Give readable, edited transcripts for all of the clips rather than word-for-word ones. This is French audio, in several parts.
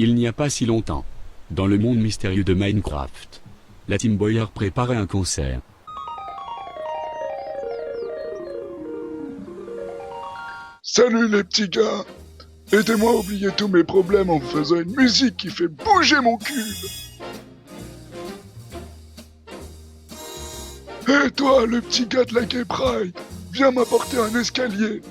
Il n'y a pas si longtemps, dans le monde mystérieux de Minecraft, la Team Boyer préparait un concert. Salut les petits gars! Aidez-moi à oublier tous mes problèmes en faisant une musique qui fait bouger mon cube! Hé toi, le petit gars de la Gay Pride, viens m'apporter un escalier!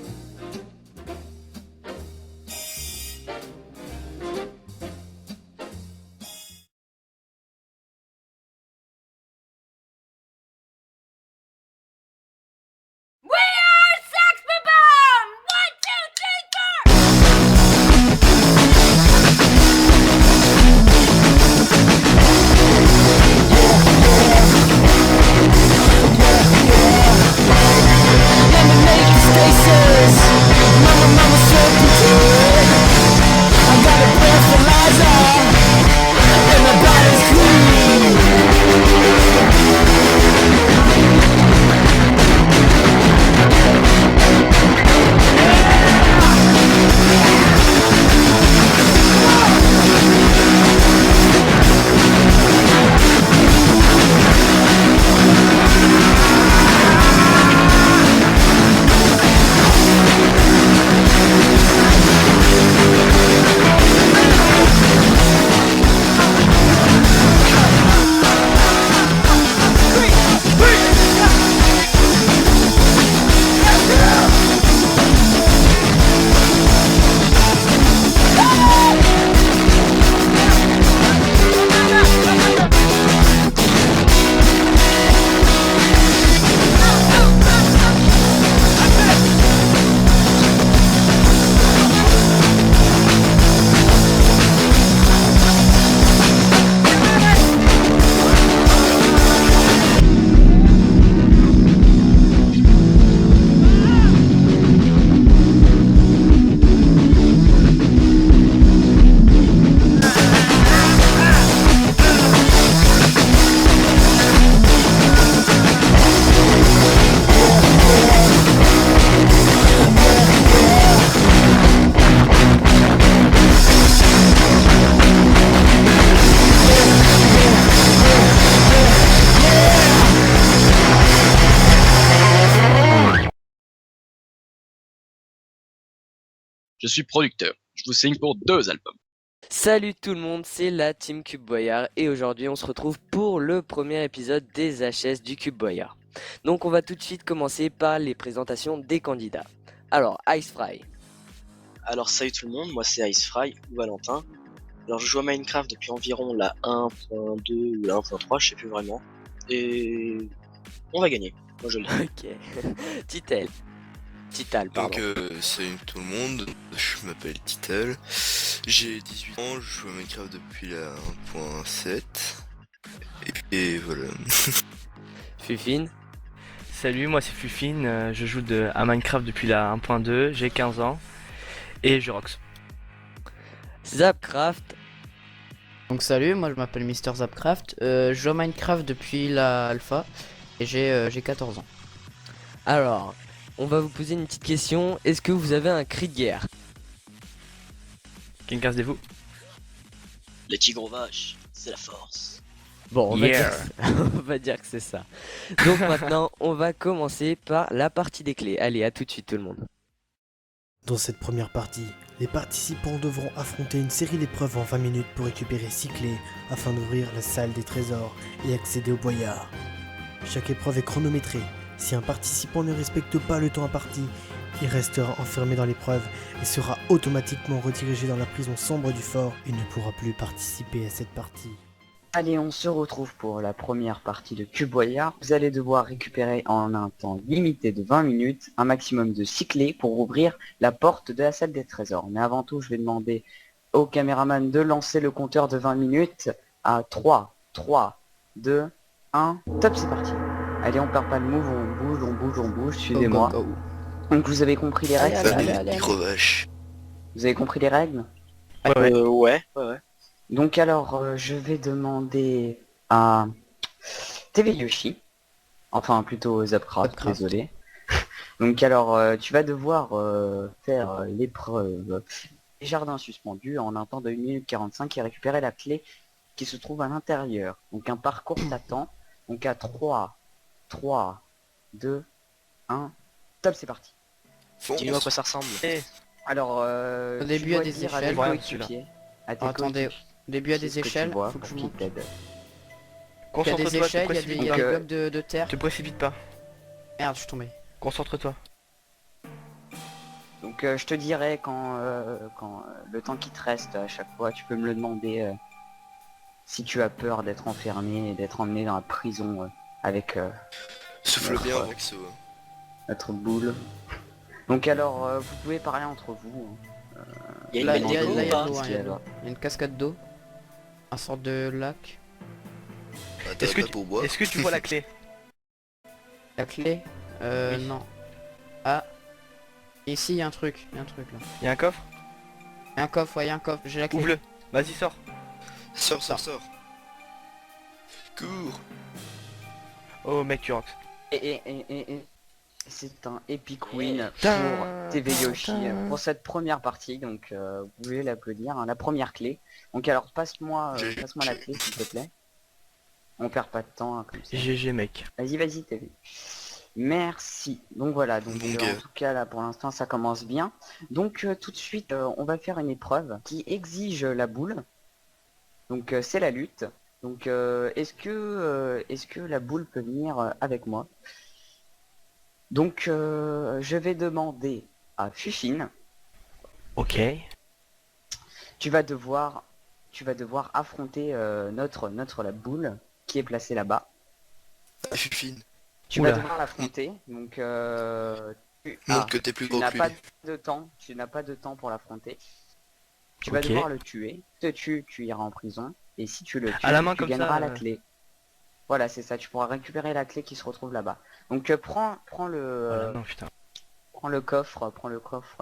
Je suis producteur. Je vous signe pour 2 albums. Salut tout le monde, c'est la Team Cube Boyard et aujourd'hui on se retrouve pour le premier épisode des HS du Cube Boyard. Donc on va tout de suite commencer par les présentations des candidats. Alors, Icefry. Alors salut tout le monde, moi c'est Icefry ou Valentin. Alors je joue à Minecraft depuis environ la 1.2 ou la 1.3, je sais plus vraiment. Et on va gagner, moi je le dis. Ok. Titel. Tital, pardon. Donc salut tout le monde, je m'appelle Tital, j'ai 18 ans, je joue à Minecraft depuis la 1.7 et voilà. Fufine. Salut, moi c'est Fufine, je joue à Minecraft depuis la 1.2, j'ai 15 ans et je rox. Zapcraft. Donc salut, moi je m'appelle Mister Zapcraft, je joue à Minecraft depuis la alpha et j'ai 14 ans. Alors, on va vous poser une petite question. Est-ce que vous avez un cri de guerre? Quelqu'un se dévoue? Les tigres aux vaches, c'est la force. Bon, on, Yeah. on va dire que c'est ça. Donc maintenant, on va commencer par la partie des clés. Allez, à tout de suite tout le monde. Dans cette première partie, les participants devront affronter une série d'épreuves en 20 minutes pour récupérer 6 clés afin d'ouvrir la salle des trésors et accéder au boyard. Chaque épreuve est chronométrée. Si un participant ne respecte pas le temps imparti, il restera enfermé dans l'épreuve et sera automatiquement redirigé dans la prison sombre du fort et ne pourra plus participer à cette partie. Allez, on se retrouve pour la première partie de Cube Boyard. Vous allez devoir récupérer en un temps limité de 20 minutes un maximum de 6 clés pour ouvrir la porte de la salle des trésors. Mais avant tout, je vais demander au caméraman de lancer le compteur de 20 minutes à 3, 2, 1, top, c'est parti. Allez, on perd pas le move, on bouge, suivez-moi. Go, go, go. Donc vous avez compris les règles? Salut les micro-vaches. Vous avez compris les règles? Ouais. Donc alors, je vais demander à TV Yoshi, enfin plutôt Zapcraft, désolé. Donc alors, tu vas devoir faire l'épreuve jardin suspendu en un temps de 1 minute 45 et récupérer la clé qui se trouve à l'intérieur. Donc un parcours t'attend. Donc à 3, 2, 1, top, c'est parti. Dis-moi à quoi ça ressemble. Alors, Au début, il y a des échelles. Voilà, coéquipiers, à tes Attendez, coéquipiers, au début, il y a ce des que tu échelles, vois faut que je pour vous qu'ils montre. t'aident. Il y a des Concentre-toi, échelles, il y a des te blocs de terre. te précipite pas. Merde, je suis tombé. Concentre-toi. Donc je te dirai quand le temps qui te reste à chaque fois, tu peux me le demander si tu as peur d'être enfermé et d'être emmené dans la prison avec Souffle bien, Notre- Maxo. notre boule. Donc alors, vous pouvez parler entre vous. Il y a une Là, belle il y a déco là, ou il y a pas de l'eau, hein, il y a de alors l'eau. Il y a une cascade d'eau. Un sorte de lac. Bah, t'as Est-ce que, pas pour boire. est-ce que tu vois la clé? La clé Oui. Non. Ah. Ici, il y a un truc. Il y a un truc là. Il y a un coffre? Il y a un coffre, ouais, il y a un coffre. J'ai la clé. Ouvre-le. Vas-y, sors. Sors. Cours. Oh mec, tu rentres. Et c'est un epic win Tin, pour TV Yoshi tin. pour cette première partie. Donc vous pouvez l'applaudir. Hein, la première clé. Donc alors passe-moi la clé s'il te plaît. On perd pas de temps hein, comme ça. GG mec. Vas-y TV. Merci. Donc voilà, donc Bon en gars. tout cas là pour l'instant ça commence bien. Donc tout de suite on va faire une épreuve qui exige la boule. Donc c'est la lutte. Donc est-ce que la boule peut venir avec moi? Donc je vais demander à Fufine, Ok. tu vas devoir affronter la boule qui est placée là-bas. Ah, Fufine. Tu Oula. vas devoir l'affronter. Donc Montre que t'es plus tu gros n'as que pas lui. de temps, tu n'as pas de temps pour l'affronter. Tu Ok. vas devoir le tuer. Te tue, tu iras en prison. Et si tu le tues, À la main tu comme ça, gagneras la clé. Voilà, c'est ça. Tu pourras récupérer la clé qui se retrouve là-bas. Donc prends Voilà, non putain. le coffre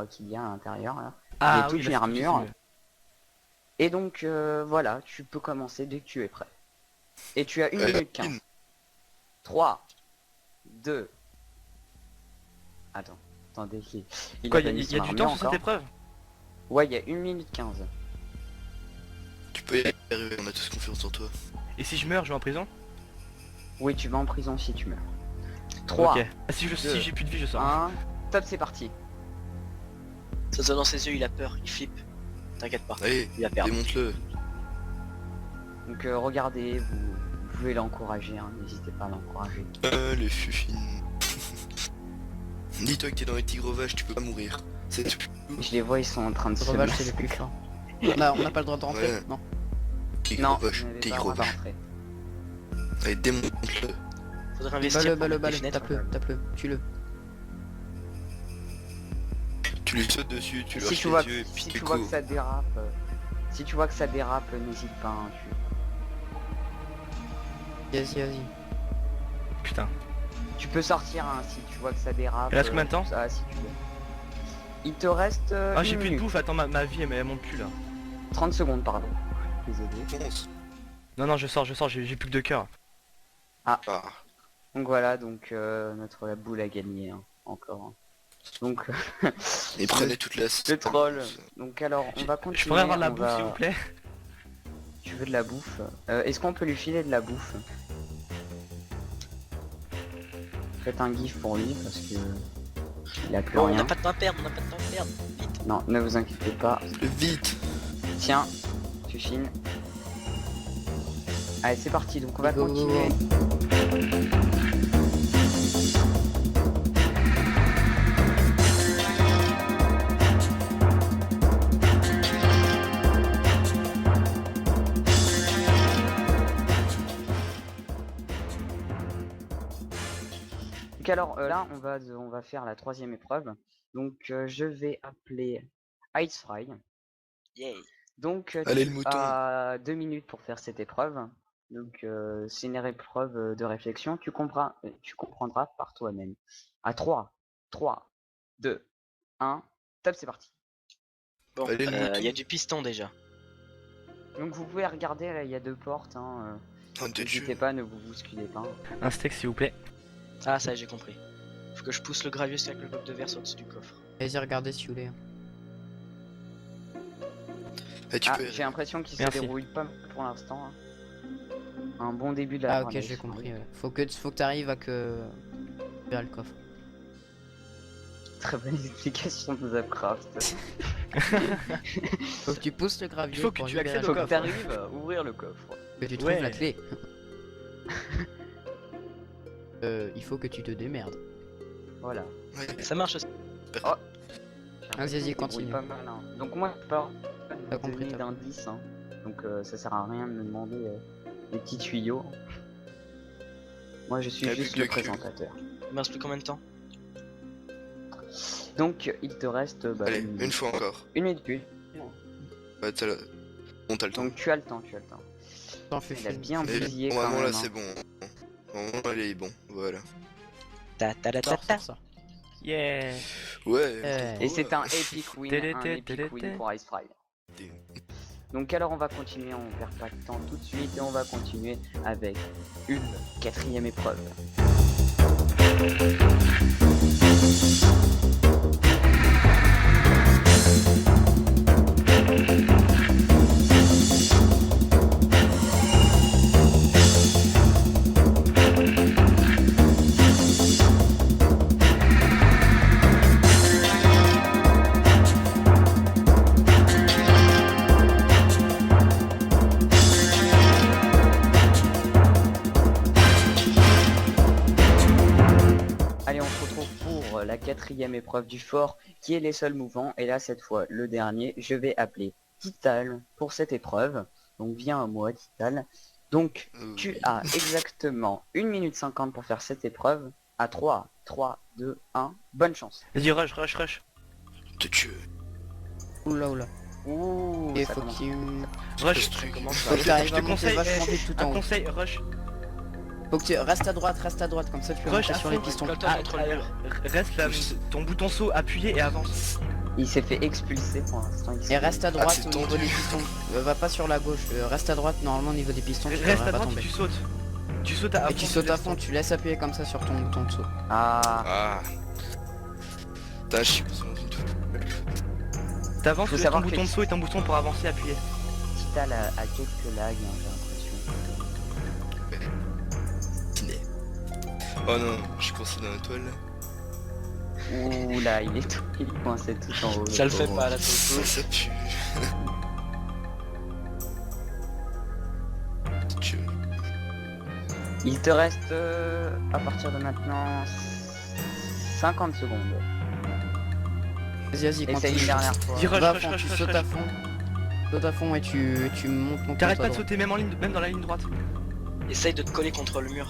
qu'il y a à l'intérieur. Là. Ah toute oui, une là, c'est armure. mieux. Et donc voilà, tu peux commencer dès que tu es prêt. Et tu as 1 minute 15. 3, 2. Attendez. Quoi, a pas il mis y son a du armure temps sur cette encore. épreuve? Ouais, il y a 1 minute 15. Tu peux y arriver, on a tous confiance en toi. Et si je meurs, je vais en prison? Oui, tu vas en prison si tu meurs. 3, Ok. Ah, si j'ai plus de vie, je sors. 1, top, c'est parti. Ça se voit dans ses yeux, il a peur, il flippe. T'inquiète pas, Allez, il va perdre. démonte-le. Donc regardez, vous pouvez l'encourager, hein, n'hésitez pas à l'encourager. Les Fufines. Dis-toi que t'es dans les tigres vaches, tu peux pas mourir. C'est tout. Je les vois, ils sont en train de se Sauvage, c'est les plus forts. On n'a pas le droit de rentrer? Ouais. Non. Tigre Non, vache, vous n'avez pas le tigre droit de vache. rentrer. Allez, démonte-le. Faudrait investir pour mettre des fenêtres. Tape-le, tue-le. Tu lui sautes dessus, tu Si lâches tu vois, les yeux et puis si tu tu vois que cours. ça dérape, n'hésite pas, hein, Vas-y. Putain. tu peux sortir hein, si tu vois que ça dérape. Il reste combien de temps? Ah, si tu veux. Il te reste Ah, j'ai une plus de minute. bouffe, attends, ma vie elle monte plus là. 30 secondes, pardon. Désolé. Fonce. Non, je sors, j'ai plus que 2 cœurs. Ah. Donc voilà, donc notre boule a gagné, hein, encore. Hein. Donc Et prenez toute la le troll. Donc alors, on va continuer. Je pourrais avoir de la on bouffe va- s'il vous plaît? Tu veux de la bouffe? Est-ce qu'on peut lui filer de la bouffe? Faites un gif pour lui parce que il a plus Non, on rien. n'a pas de temps à perdre, on n'a pas de temps à perdre. Vite. Non, ne vous inquiétez pas. Vite. Tiens, tu fines. Allez, c'est parti. Donc on va Go, go, go. continuer. Donc alors là, on va faire la troisième épreuve. Donc je vais appeler Icefry. Yay. Donc Allez, tu le mouton. as 2 minutes pour faire cette épreuve. Donc c'est une épreuve de réflexion. Tu comprendras par toi-même. À 3, 2, 1, top, c'est parti. Bon, Allez, le mouton. il y a du piston déjà. Donc vous pouvez regarder, là il y a 2 portes. Hein, Oh, de n'hésitez Dieu. pas, ne vous bousculez pas. Un steak s'il vous plaît. Ah, ça j'ai compris. Faut que je pousse le Gravius avec le bloc de verre sur-dessus du coffre. Vas-y, regardez si vous voulez. J'ai l'impression qu'il se Merci. dérouille pas mal pour l'instant. Hein. Un bon début de la Ah, ok, partie. j'ai compris. Ouais. Faut que t'arrives à que vers le coffre. Très bonne explication de Zapcraft. Faut que tu pousses le gravier. Il faut que pour tu libérer accèdes le au Faut que coffre. t'arrives à ouvrir le coffre. Que tu trouves Ouais. la clé. Il faut que tu te démerdes. Voilà. Ouais. Ça marche aussi. Vas-y, continue. Pas mal, hein. Donc moi, je pars T'as de compris, donner t'as d'indices. Hein. Donc ça sert à rien de me demander des petits tuyaux. Moi, je suis La juste bulle le de cul. présentateur. Il me reste plus combien de temps? Donc, il te reste Allez, une fois encore. une minute plus. Ouais, t'as le... Bon, t'as le temps. Donc tu as le temps, T'en fais Il a film. bien Mais bousillé quand normalement même. là Hein. c'est bon. Normalement là il est bon, voilà. Sors ça. Yeah. Ouais. Et c'est un epic win, Télété, un epic télété. win pour Ice Fry. Donc alors on va continuer, on perd pas de temps tout de suite et on va continuer avec une 4e épreuve. Allez, on se retrouve pour la 4e épreuve du fort, qui est les sols mouvants. Et là, cette fois, le dernier, je vais appeler Tital pour cette épreuve. Donc, viens à moi, Tital. Donc, tu as exactement 1 minute 50 pour faire cette épreuve. À 3, 3, 2, 1, bonne chance. Vas-y, rush. Te tuer. Oula. Ouh, Et ça faut commence. qu'il Rush. faut que t'arrives Je à te monter conseille, vachement vite tout un en haut. conseil, rush. Faut que tu restes à droite, comme ça tu peux Rush monter à sur fond. les pistons. Colle-toi contre le mur. Reste là, ton bouton saut appuyé et avance. Il s'est fait expulser pour l'instant. Et reste à droite c'est au niveau tendu. des pistons. Va pas sur la gauche, reste à droite normalement au niveau des pistons, tu Reste devrais à pas droite, tomber. tu sautes. Tu sautes à Et tu sautes à fond, tu laisses appuyer comme ça sur ton bouton de saut. Ah, Ah. Putain, je suis pas dans une toile. T'avances, Faut tu laisses ton savoir que- bouton de saut et un bouton pour avancer appuyé. Tital a quelques lags, hein, j'ai l'impression. Ciné. Oh non, je suis coincé dans la toile. Là. Ouh là, il est coincé tout en haut. Ça le fait pauvre. pas là, Ça pue. Te tuer. Il te reste à partir de maintenant 50 secondes. Vas-y, Essaye continue. une dernière fois. Dis rush, Va à rush, fond, rush, tu rush, sautes rush. à fond. Saute à fond et tu montes ton T'arrêtes compte pas à de droite. sauter même dans la ligne droite. Essaye de te coller contre le mur.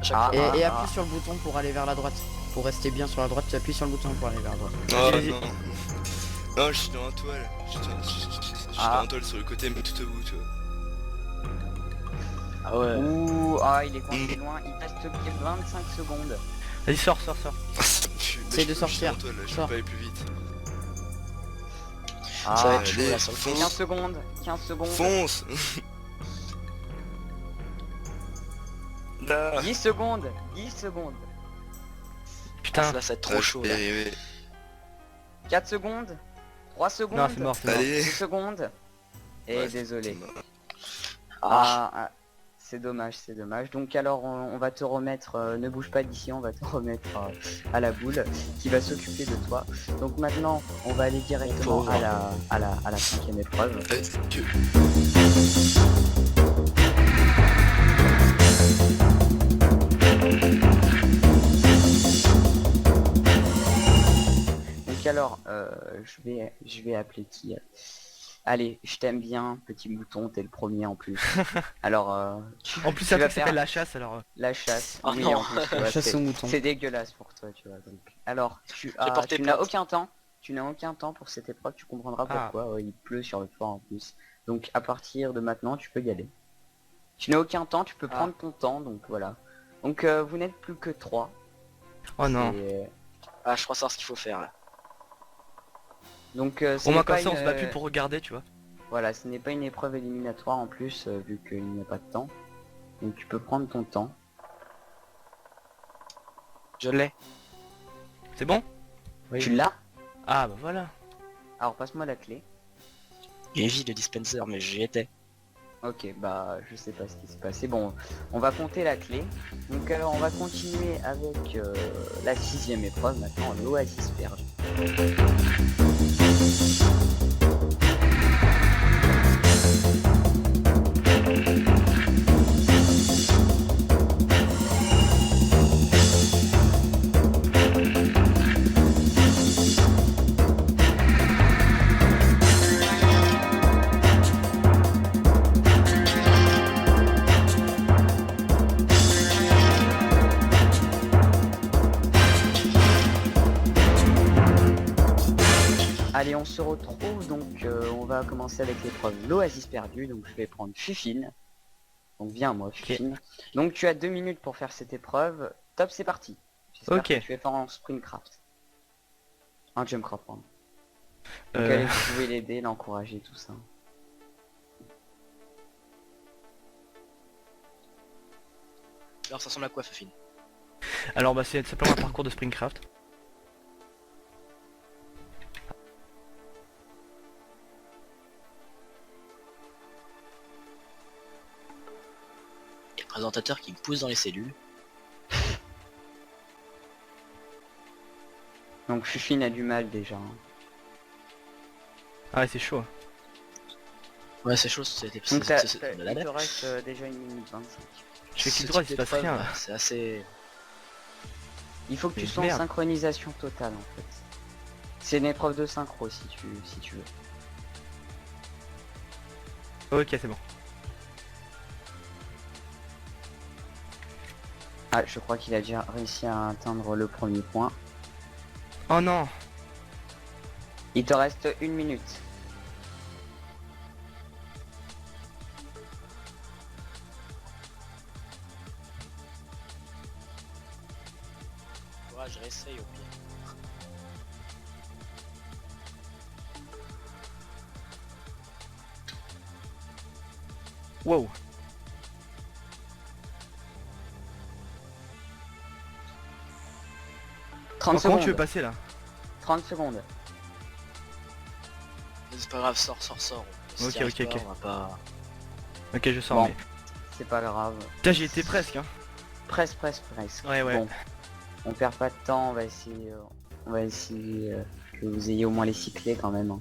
À chaque Ah, fois. Et appuie sur le bouton pour aller vers la droite. Pour rester bien sur la droite, tu appuies sur le bouton pour aller vers la droite. Oh Vas-y. non. Non, je suis dans la toile. Je suis dans la toile sur le côté, mais tout au bout, tu vois. Ah ouais. Ouh, il est coincé loin. Il reste que 25 secondes. Vas-y, sors. Ah, ça me tue. Essaye de Je suis sortir. dans la toile, là, je Sors. peux pas aller plus vite. Ça va être chaud allez, là sur le fonce. 15 secondes. 15 secondes. Fonce. Là. 10 secondes. 10 secondes. Putain. Là ça va être trop Ah, chaud je là. vais y arriver. 4 secondes. 3 secondes. Non, c'est mort. 2 Allez. secondes. Et Ouais, désolé. Ah, C'est dommage. Donc alors on va te remettre, ne bouge pas d'ici, on va te remettre à la boule qui va s'occuper de toi. Donc maintenant on va aller directement Pauvre. à la 5e épreuve. Est-ce que... Donc alors je vais appeler qui Allez, je t'aime bien, petit mouton, t'es le premier en plus. Alors En plus, tu ça vas s'appelle faire la chasse alors. la chasse. Oh oui, non. en plus, tu vois, Chasse au mouton. c'est dégueulasse pour toi, tu vois. Donc. Alors, tu porté n'as plainte. aucun temps. Tu n'as aucun temps pour cette épreuve, tu comprendras Ah. pourquoi. Il pleut sur le fort en plus. Donc à partir de maintenant, tu peux y aller. Tu n'as aucun temps, tu peux prendre ton temps, donc voilà. Donc vous n'êtes plus que 3. Oh non. Ah, je crois savoir ce qu'il faut faire là. Donc Au moins comme ça, on se bat plus pour regarder, tu vois. Voilà, ce n'est pas une épreuve éliminatoire en plus, vu qu'il n'y a pas de temps. Donc tu peux prendre ton temps. Je l'ai. C'est bon? Tu l'as. Ah bah voilà. Alors passe-moi la clé. Il est vide le dispenser, mais j'y étais. Ok, bah je sais pas ce qui s'est passé. Bon, on va compter la clé. Donc alors on va continuer avec la 6ème épreuve maintenant, l'oasis perdu. Allez, on se retrouve, donc on va commencer avec l'épreuve l'oasis perdu, donc je vais prendre Fufine. Donc viens moi Fufine. Donc tu as 2 minutes pour faire cette épreuve. Top, c'est parti. J'espère Ok. que tu es fort en sprintcraft. En jumpcraft, pardon. Donc Euh, allez, vous pouvez l'aider, l'encourager, tout ça. Alors ça ressemble à quoi, Fufine? Alors bah c'est simplement un parcours de Springcraft. Il y a le présentateur qui me pousse dans les cellules. Donc Fufine a du mal déjà. Hein. Ah ouais, c'est chaud. Ouais, c'est chaud, c'était... Donc il la te reste déjà 1 minute 25. Je fais clic droit, il se passe rien. Là. C'est assez... Il faut que tu Mais sois en merde. synchronisation totale en fait. C'est une épreuve de synchro si tu veux. Ok, c'est bon. Ah, je crois qu'il a déjà réussi à atteindre le premier point. Oh non. Il te reste 1 minute. Ouais, je réessaye au pire. Wow. 30 Comment secondes. tu veux passer là? 30 secondes. C'est pas grave, sors. Si Ok, t'y arrives ok, pas, ok. on va pas... Ok, je sors Bon. mais... C'est pas grave. Putain, j'y étais presque hein. Presque. Ouais, ouais. Bon. On perd pas de temps, on va essayer que vous ayez au moins les 6 clés quand même. Hein.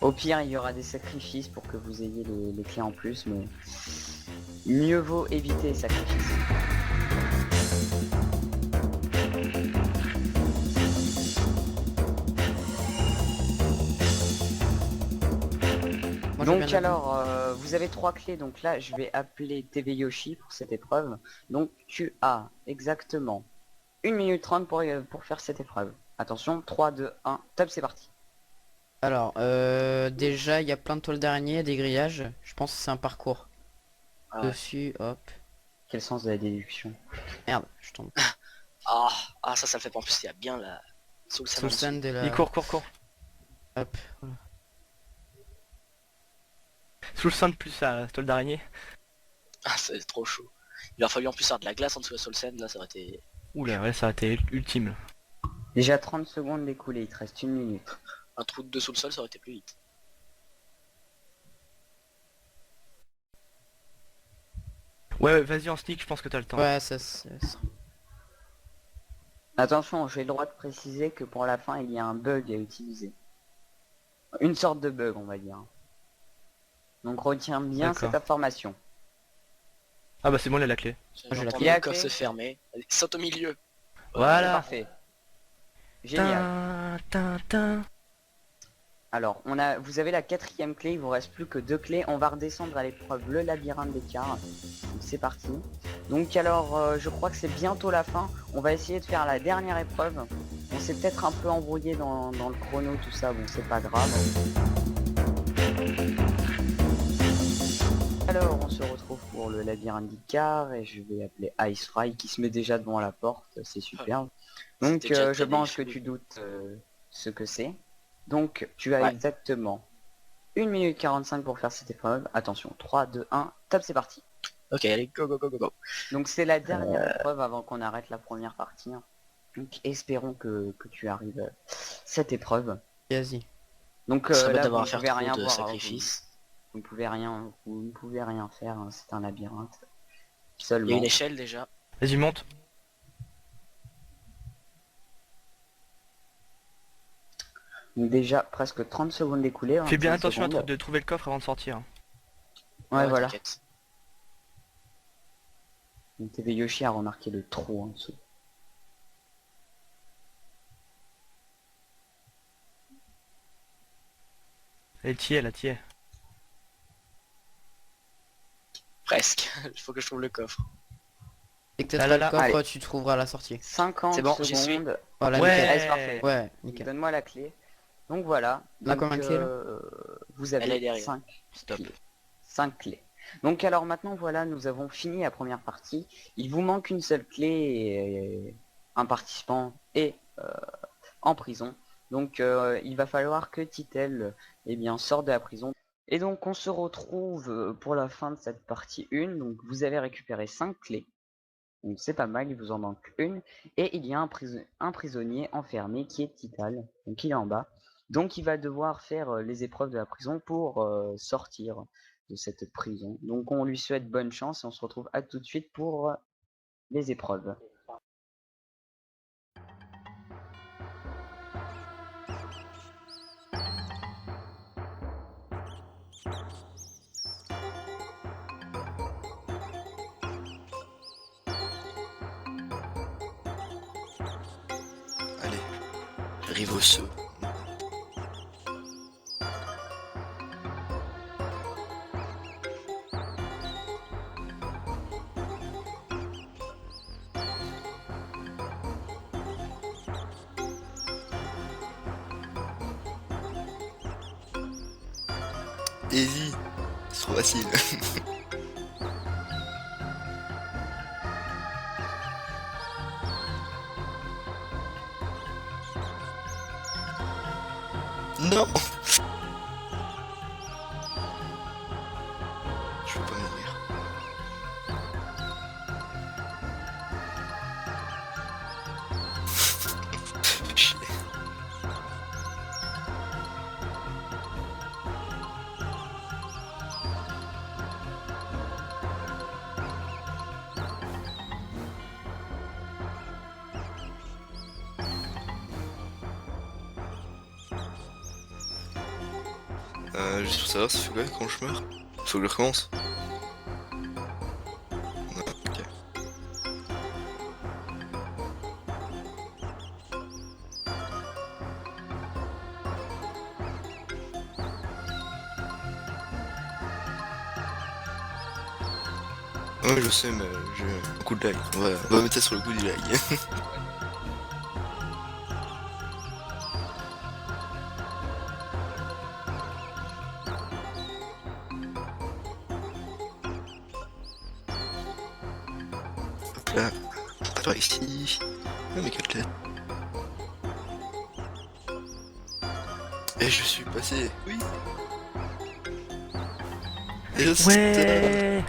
Au pire, il y aura des sacrifices pour que vous ayez les clés en plus, mais mieux vaut éviter les sacrifices. Moi, j'ai Donc bien alors, vous avez 3 clés, donc là je vais appeler TV Yoshi pour cette épreuve. Donc tu as exactement 1 minute 30 pour faire cette épreuve. Attention, 3, 2, 1, top, c'est parti. Alors, déjà, il y a plein de toiles d'araignée, des grillages. Je pense que c'est un parcours. Ah ouais. Dessus, hop. Quel sens de la déduction. Merde, je tombe. Ça le fait pas. En plus, il y a bien la... Soul Soul Sand. Sand et la... Il court. Hop. Voilà. Sous le sein plus la toile d'araignée. Ah, c'est trop chaud. Il aurait fallu en plus avoir de la glace en dessous de la Soul Sand, là ça aurait été... Oula, ouais, ça a été ultime là. Déjà 30 secondes d'écoulé, il te reste 1 minute. Un trou de 2 sous le sol, ça aurait été plus vite. Ouais, vas-y en sneak, je pense que t'as le temps. Ouais, ça... Attention, j'ai le droit de préciser que pour la fin il y a un bug à utiliser. Une sorte de bug on va dire. Donc retiens bien D'accord. cette information. Ah bah c'est bon, là la clé. j'ai la J'entends clé. bien quand c'est fermé. Allez, saute au milieu. Voilà. Parfait. Génial. Alors, vous avez la 4ème clé, il vous reste plus que 2 clés. On va redescendre à l'épreuve le labyrinthe des cars. C'est parti. Donc alors, je crois que c'est bientôt la fin. On va essayer de faire la dernière épreuve. On s'est peut-être un peu embrouillé dans le chrono, tout ça. Bon, c'est pas grave. Alors, on se retrouve pour le labyrinthe des cars et je vais appeler Ice Fry qui se met déjà devant la porte. C'est superbe. Donc, C'était déjà je très pense que déçu. tu doutes ce que c'est. Donc tu as exactement 1 minute 45 pour faire cette épreuve. Attention, 3, 2, 1, top, c'est parti. Ok, allez, go. Donc c'est la dernière épreuve avant qu'on arrête la première partie. Donc espérons que tu arrives à cette épreuve. Vas-y. Donc Ça serait bête là, vous d'avoir ne à faire pouvez trop rien de voir, hein, sacrifices. vous ne pouvez rien faire, hein, c'est un labyrinthe. Il y a Seulement. une échelle déjà. Vas-y, monte. Donc déjà, presque 30 secondes écoulées. Fais bien 25 attention secondes. de trouver le coffre avant de sortir. Ouais, voilà. T'inquiète. Donc TV Yoshi a remarqué le trou en dessous. Elle t'y est, là, t'y est. Presque. Il faut que je trouve le coffre. Dès que tu Là, trouves là, le coffre, allez. tu trouveras la sortie. 50 C'est bon, j'y suis. secondes. Voilà, Ouais. nickel. Allez, c'est parfait. Ouais, nickel. Donne-moi la clé. Donc voilà. On a Donc, combien de clés, là vous Elle est avez derrière. 5 Stop. clés. 5 clés. Donc alors maintenant voilà, nous avons fini la première partie. Il vous manque une seule clé et un participant est en prison. Donc il va falloir que Titel eh bien, sorte de la prison. Et donc on se retrouve pour la fin de cette partie 1. Donc vous avez récupéré 5 clés. Donc c'est pas mal, il vous en manque une. Et il y a un prisonnier enfermé qui est Tital. Donc il est en bas. Donc il va devoir faire les épreuves de la prison pour sortir de cette prison. Donc on lui souhaite bonne chance et on se retrouve à tout de suite pour les épreuves. Allez, Rivoso. Easy, c'est trop facile. Non. Je peux pas mourir. Chier. Juste pour savoir, ça fait quoi quand je meurs? Faut que je recommence? Non, ok. Ouais, je sais, mais j'ai un coup de lag. On va mettre ça sur le coup du lag. Hop là. Par ici. Oh, mais quelle tête. Et je suis passé. Oui. Et je Ouais.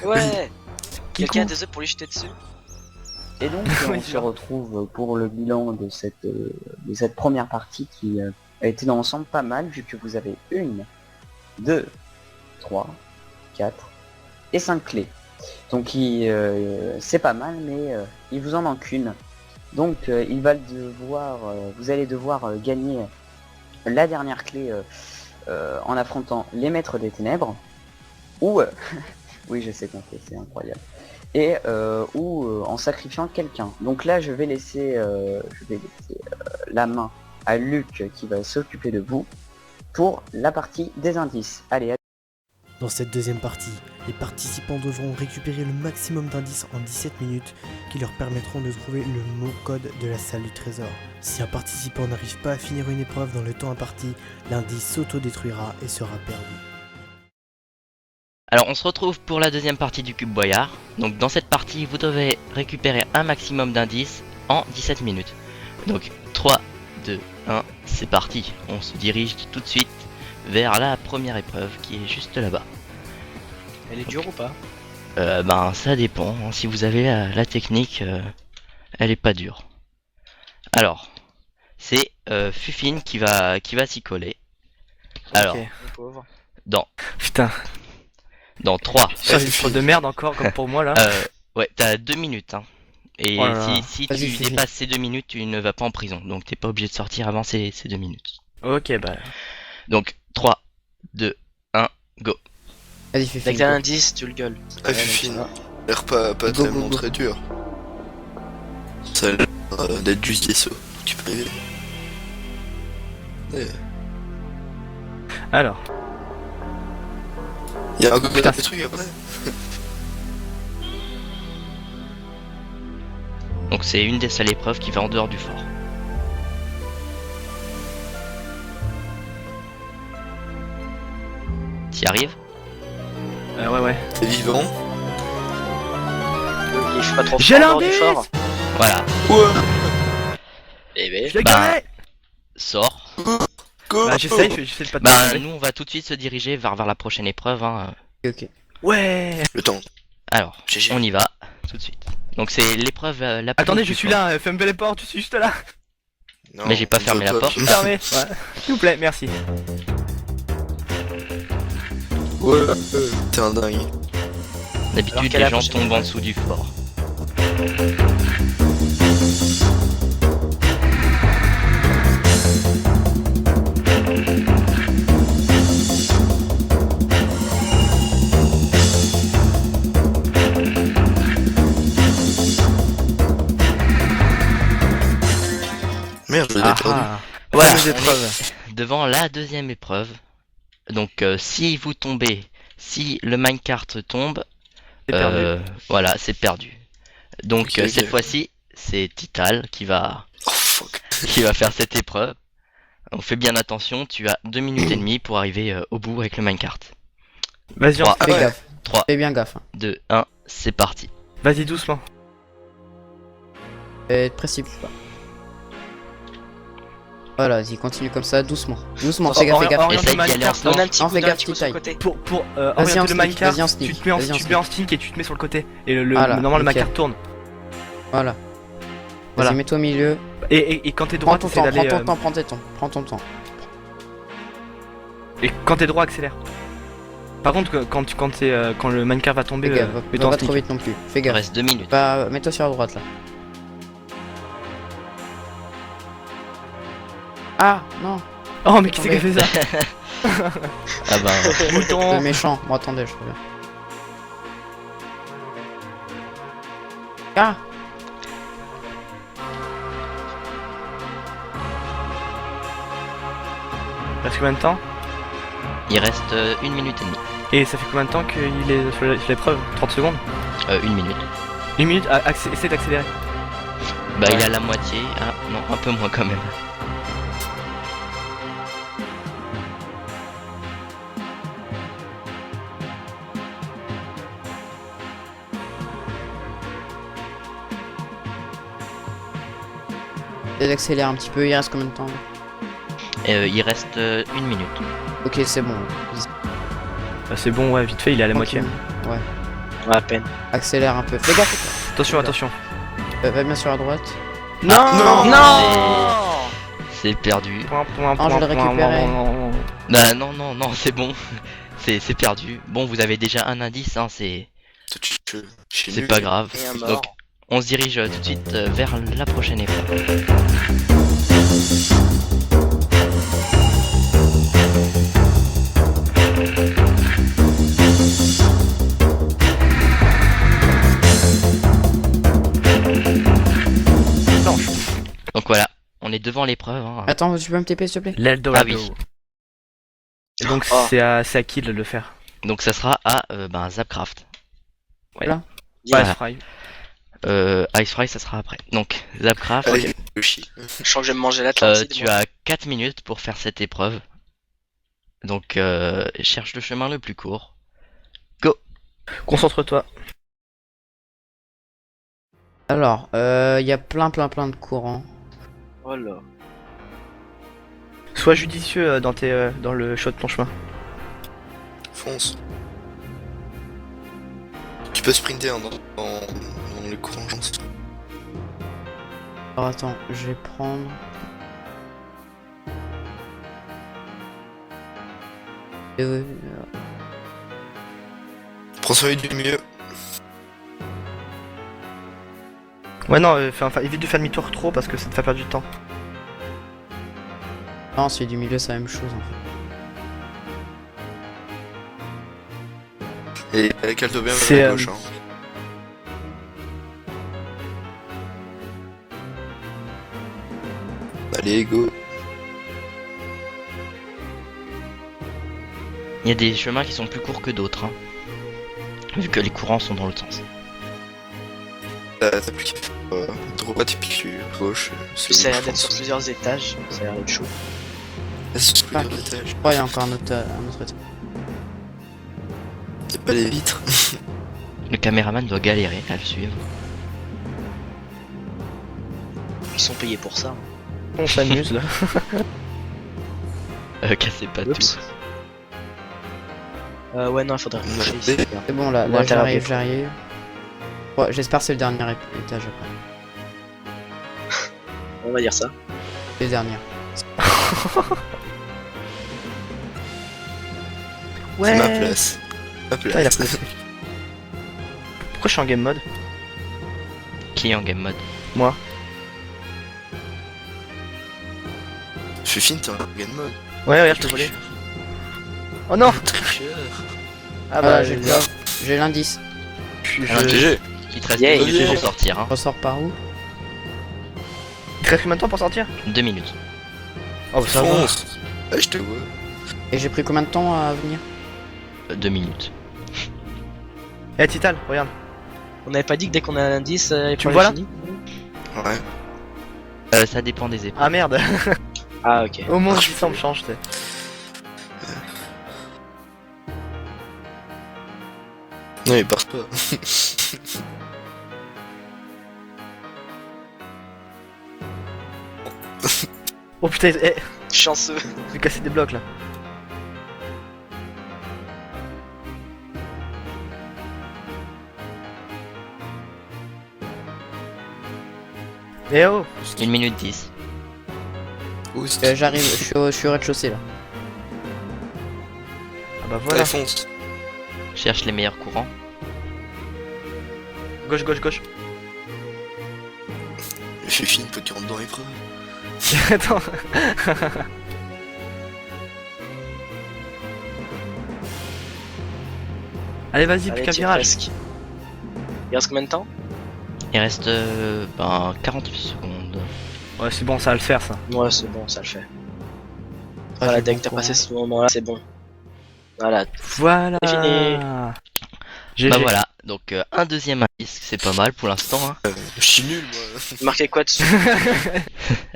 Ouais. Quelqu'un a des œufs pour les jeter dessus? Et donc Ouais, on se retrouve pour le bilan de cette première partie qui a été dans l'ensemble pas mal vu que vous avez 1, 2, 3, 4 et 5 clés. Donc c'est pas mal mais il vous en manque une. Donc vous allez devoir gagner la dernière clé en affrontant les maîtres des ténèbres ou oui je sais compter, c'est incroyable. Et ou en sacrifiant quelqu'un. Donc là je vais laisser, la main à Luc qui va s'occuper de vous pour la partie des indices. Allez, Dans cette deuxième partie, les participants devront récupérer le maximum d'indices en 17 minutes qui leur permettront de trouver le mot code de la salle du trésor. Si un participant n'arrive pas à finir une épreuve dans le temps imparti, l'indice s'auto-détruira et sera perdu. Alors on se retrouve pour la deuxième partie du Cube Boyard. Donc dans cette partie vous devez récupérer un maximum d'indices en 17 minutes. Donc 3, 2, 1, c'est parti. On se dirige tout de suite vers la première épreuve qui est juste là-bas. Elle est dure ou pas? Ben ça dépend, hein. Si vous avez la technique, elle est pas dure. Alors, c'est Fufine qui va s'y coller. Alors, Ok. Le pauvre. Putain, dans 3, ça c'est trop de merde encore, comme pour moi là. ouais, t'as 2 minutes, hein. Et Oh là là. si Vas-y, tu Fifi. dépasses ces 2 minutes, tu ne vas pas en prison. Donc t'es pas obligé de sortir avant ces 2 minutes. Ok, bah. Donc 3, 2, 1, go. Vas-y, Dès Fifi. que t'as un indice, tu le gueules. Ah, Fufine, l'air pas Go, tellement go, go. très dur. Ça a l'air d'être juste des sauts. Tu peux y aller. Ouais. Alors, Il y a un Putain, des trucs après. Donc c'est une des seules épreuves qui va en dehors du fort. T'y arrives? ouais. T'es vivant. Je suis pas trop J'ai fort, l'indice. fort. Voilà. Ouais. Eh ben, Je l'ai Bah, gagné. Sors. Go. Bah, j'essaye de pas te Bah tromper. nous on va tout de suite se diriger vers la prochaine épreuve, hein. Ok. Ouais. Le temps. Alors, GG. on y va tout de suite. Donc c'est l'épreuve la plus Attendez, longue je du suis fort. là, ferme les portes, je suis juste là. Non, Mais j'ai pas on fermé veut la porte. Fermez. Ouais. S'il vous plaît, merci. Ouais. T'es un dingue. D'habitude Alors, quelle les est la gens prochaine tombent en épreuve dessous du fort. Merde, je l'ai perdu. Voilà, Fameuse on épreuve. est devant la deuxième épreuve. Donc si vous tombez, si le minecart tombe, C'est perdu. voilà, c'est perdu. Donc Ok, ok. cette fois-ci, c'est Tital Oh fuck. qui va faire cette épreuve. On fait bien attention, tu as 2 minutes et demie pour arriver au bout avec le minecart. Vas-y, Trois. Fais ouais. gaffe. 3, Fais bien gaffe. Hein. 2, 1, c'est parti. vas-y doucement. Te précipite pas. Voilà, vas-y, continue comme ça, doucement. Doucement, fais gaffe, fais gaffe. Oriente Essaye le d'y aller en minecart. slow. donne un petit Non, coup fais d'un gaffe, petit coup sur le Titai. côté. Pour Vas-y en orienter le sneak, minecart, vas-y en sneak, tu te mets en, vas-y en tu te mets en stink et tu te mets sur le côté. Et Voilà, normalement le nickel. minecart tourne. Voilà. Voilà. Vas-y, mets-toi au milieu. Et quand t'es Prends droit, ton t'essaies temps, d'aller. prends ton temps, prends tes temps. Prends ton temps. Et quand t'es droit, accélère. Par contre, quand le minecart va tomber, Fais gaffe, mets-toi va en pas trop sneak. vite non plus. Fais Il gaffe. reste 2 minutes. Bah, mets-toi sur la droite là. Ah, non. Oh, mais qui c'est qui a fait ça? Ah bah, C'est Mouton. méchant. Bon, attendez, je reviens. Ah! Il reste combien de temps? il reste 1 minute et demie. Et ça fait combien de temps qu'il est sur l'épreuve? 30 secondes? 1 minute. 1 minute? Essaie d'accélérer. Bah il est à la moitié. Ah non, un peu moins quand même. Accélère un petit peu, il reste combien de temps? Il reste 1 minute. Ok, c'est bon. Bah, c'est bon, ouais, vite fait, il est à la moitié. Ouais. Ouais, à peine. Accélère un peu. Fais gaffe. Attention, attention. Va bien sur la droite. Non. C'est perdu. je l'ai récupéré. Bah non, non, non, c'est bon. C'est perdu. Bon, vous avez déjà un indice, hein, c'est C'est pas grave. Et un mort. Donc, on se dirige tout de suite vers la prochaine épreuve. Donc voilà, on est devant l'épreuve. Hein. Attends, tu peux me TP s'il te plaît? L'Eldorado. Ah oui. Et donc Oh. c'est à qui de le faire? Donc ça sera à Zapcraft. Ouais. Là. Yeah. Ice Fry. Ice Fry, ça sera après. Donc Zapcraft, Allez, Yoshi. Je sens que je vais me manger l'Atlantide. tu moi. as 4 minutes pour faire cette épreuve. Donc cherche le chemin le plus court. Concentre-toi. Alors, il y a plein de courants. Voilà. Sois judicieux dans le choix de ton chemin. Fonce. Tu peux sprinter hein, dans le courant, je pense. Alors attends, je vais prendre... Prends soin du mieux. Ouais, non, évite de faire demi-tour trop parce que ça te fait perdre du temps. Non, celui du milieu, c'est la même chose en fait. Et cale-toi bien C'est, vers la gauche. Hein. Allez, go. Il y a des chemins qui sont plus courts que d'autres, hein, vu que les courants sont dans l'autre sens. T'as plus qu'à faire droite et puis gauche. Ça a l'air d'être sur plusieurs étages, ça a l'air d'être chaud. C'est sur Ah, plusieurs étages. il y a encore un autre étage. Y'a pas les vitres. Le caméraman doit galérer à le suivre. Ils sont payés pour ça. On s'amuse là. Cassez pas tout. Oups. Ouais, non, il faudrait bouger ici. C'est bon, là, On là va j'arrive, interroger. j'arrive. Ouais, j'espère que c'est le dernier étage après. On va dire ça. C'est le dernier. C'est ma place. Ma Putain, il a place. placé. Pourquoi je suis en game mode? Qui est en game mode? Moi. Fufine, t'es en game mode. Ouais, regarde, je te volais. Oh non! Tricheur. Ah Voilà, bah, j'ai le coffre, j'ai l'indice. Alors, GG. Il te reste Yeah, 2 minutes yeah. pour sortir, hein. On ressort par où? Il te reste combien de temps pour sortir? 2 minutes. Oh, ça va. Fonce. Ah, je te vois. Et j'ai pris combien de temps à venir? 2 minutes. Eh, Tital, regarde. On avait pas dit que dès qu'on a un indice, Tu me vois là? fini. Ouais. Ça dépend des épreuves. Ah merde. Ah, ok. Au moins, si ça me change, t'sais. Non, il part pas. Oh putain, eh, Chanceux. j'ai cassé des blocs là. Eh oh! 1 minute 10. J'arrive, je suis au rez-de-chaussée là. Ah bah Voilà. voilà. Fonce. Cherche les meilleurs courants. Gauche, gauche, gauche. Fufine, peut tu rentres dans l'épreuve. Attends. Allez, vas-y, plus Allez, qu'un t'y es virage. presque. Il reste combien de temps? Il reste 40 secondes. Ouais, c'est bon, ça va le faire ça. Ouais, c'est bon, ça le fait. Ah, Voilà, j'ai dès bon que t'as courant. passé ce moment-là, c'est bon. Voilà. Voilà. C'est fini. GG. Bah voilà, donc un deuxième indice, c'est pas mal pour l'instant, hein. Je suis nul, moi. Marquez quoi dessus?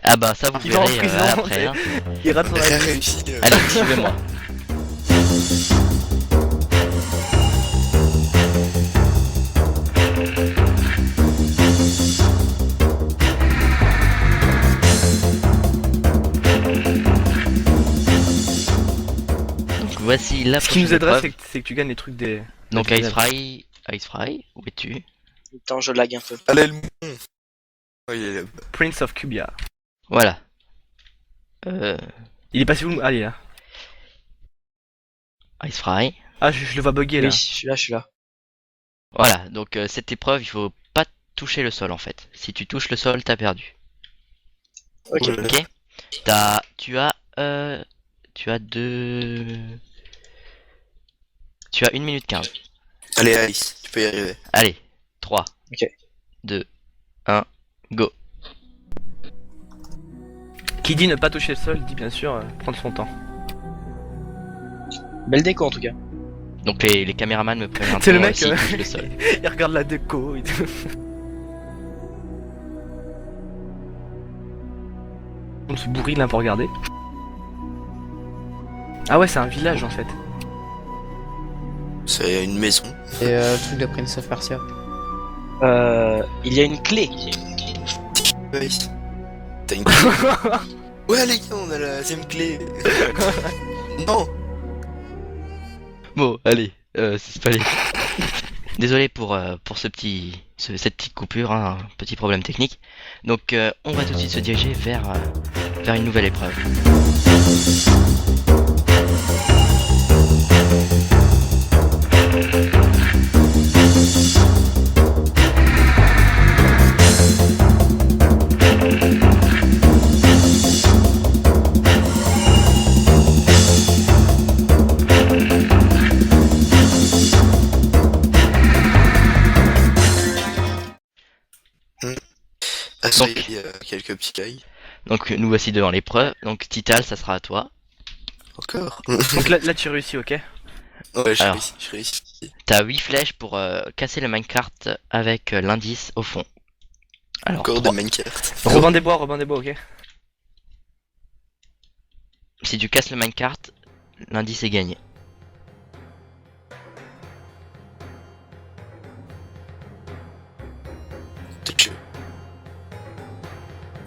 Ah bah ça vous Il va en verrez prison, après, hein. Il rate son Rien année. réussi. Allez, suivez-moi. Donc voici la Ce qui prochaine nous aiderait, épreuve. c'est que tu gagnes les trucs des. Donc des- Ice Fry, où es-tu? Attends, je lag un peu. Allez, le mouton. Oh, il est là. Prince of Cubia. Voilà. Il est passé où? Ah, il est là. Ice Fry. Ah, je le vois bugger là. Oui, je suis là, je suis là. Voilà, donc cette épreuve, il faut pas toucher le sol en fait. Si tu touches le sol, t'as perdu. Ok. Oh là là. Ok. Tu as 1 minute 15. Allez, Alice, tu peux y arriver. Allez, 3, Ok. 2, 1, go. Qui dit ne pas toucher le sol, dit bien sûr prendre son temps. Belle déco en tout cas. Donc les caméramans me préviennent C'est le mec, s'ils touchent le sol. Il regarde la déco et tout. On se bourrine là pour regarder. Ah ouais, c'est un village en fait. C'est une maison. C'est le truc de Prince of Persia. Il y a une clé. Alice. T'as une clé. Ouais, les gars, on a la deuxième clé. Non. Bon, allez, c'est pas les... Désolé pour cette petite coupure, hein, un petit problème technique. Donc on va tout de suite se diriger vers une nouvelle épreuve. ça, Donc- il y a quelques petits cailles. Donc nous voici devant l'épreuve. Donc Tital, ça sera à toi. Encore. Donc là tu réussis, ok? Ouais, Alors. je réussis. T'as 8 flèches pour casser le minecart avec l'indice au fond. Alors, Encore de trois- Minecraft. Robin des bois, ok? si tu casses le minecart, l'indice est gagné. Touch.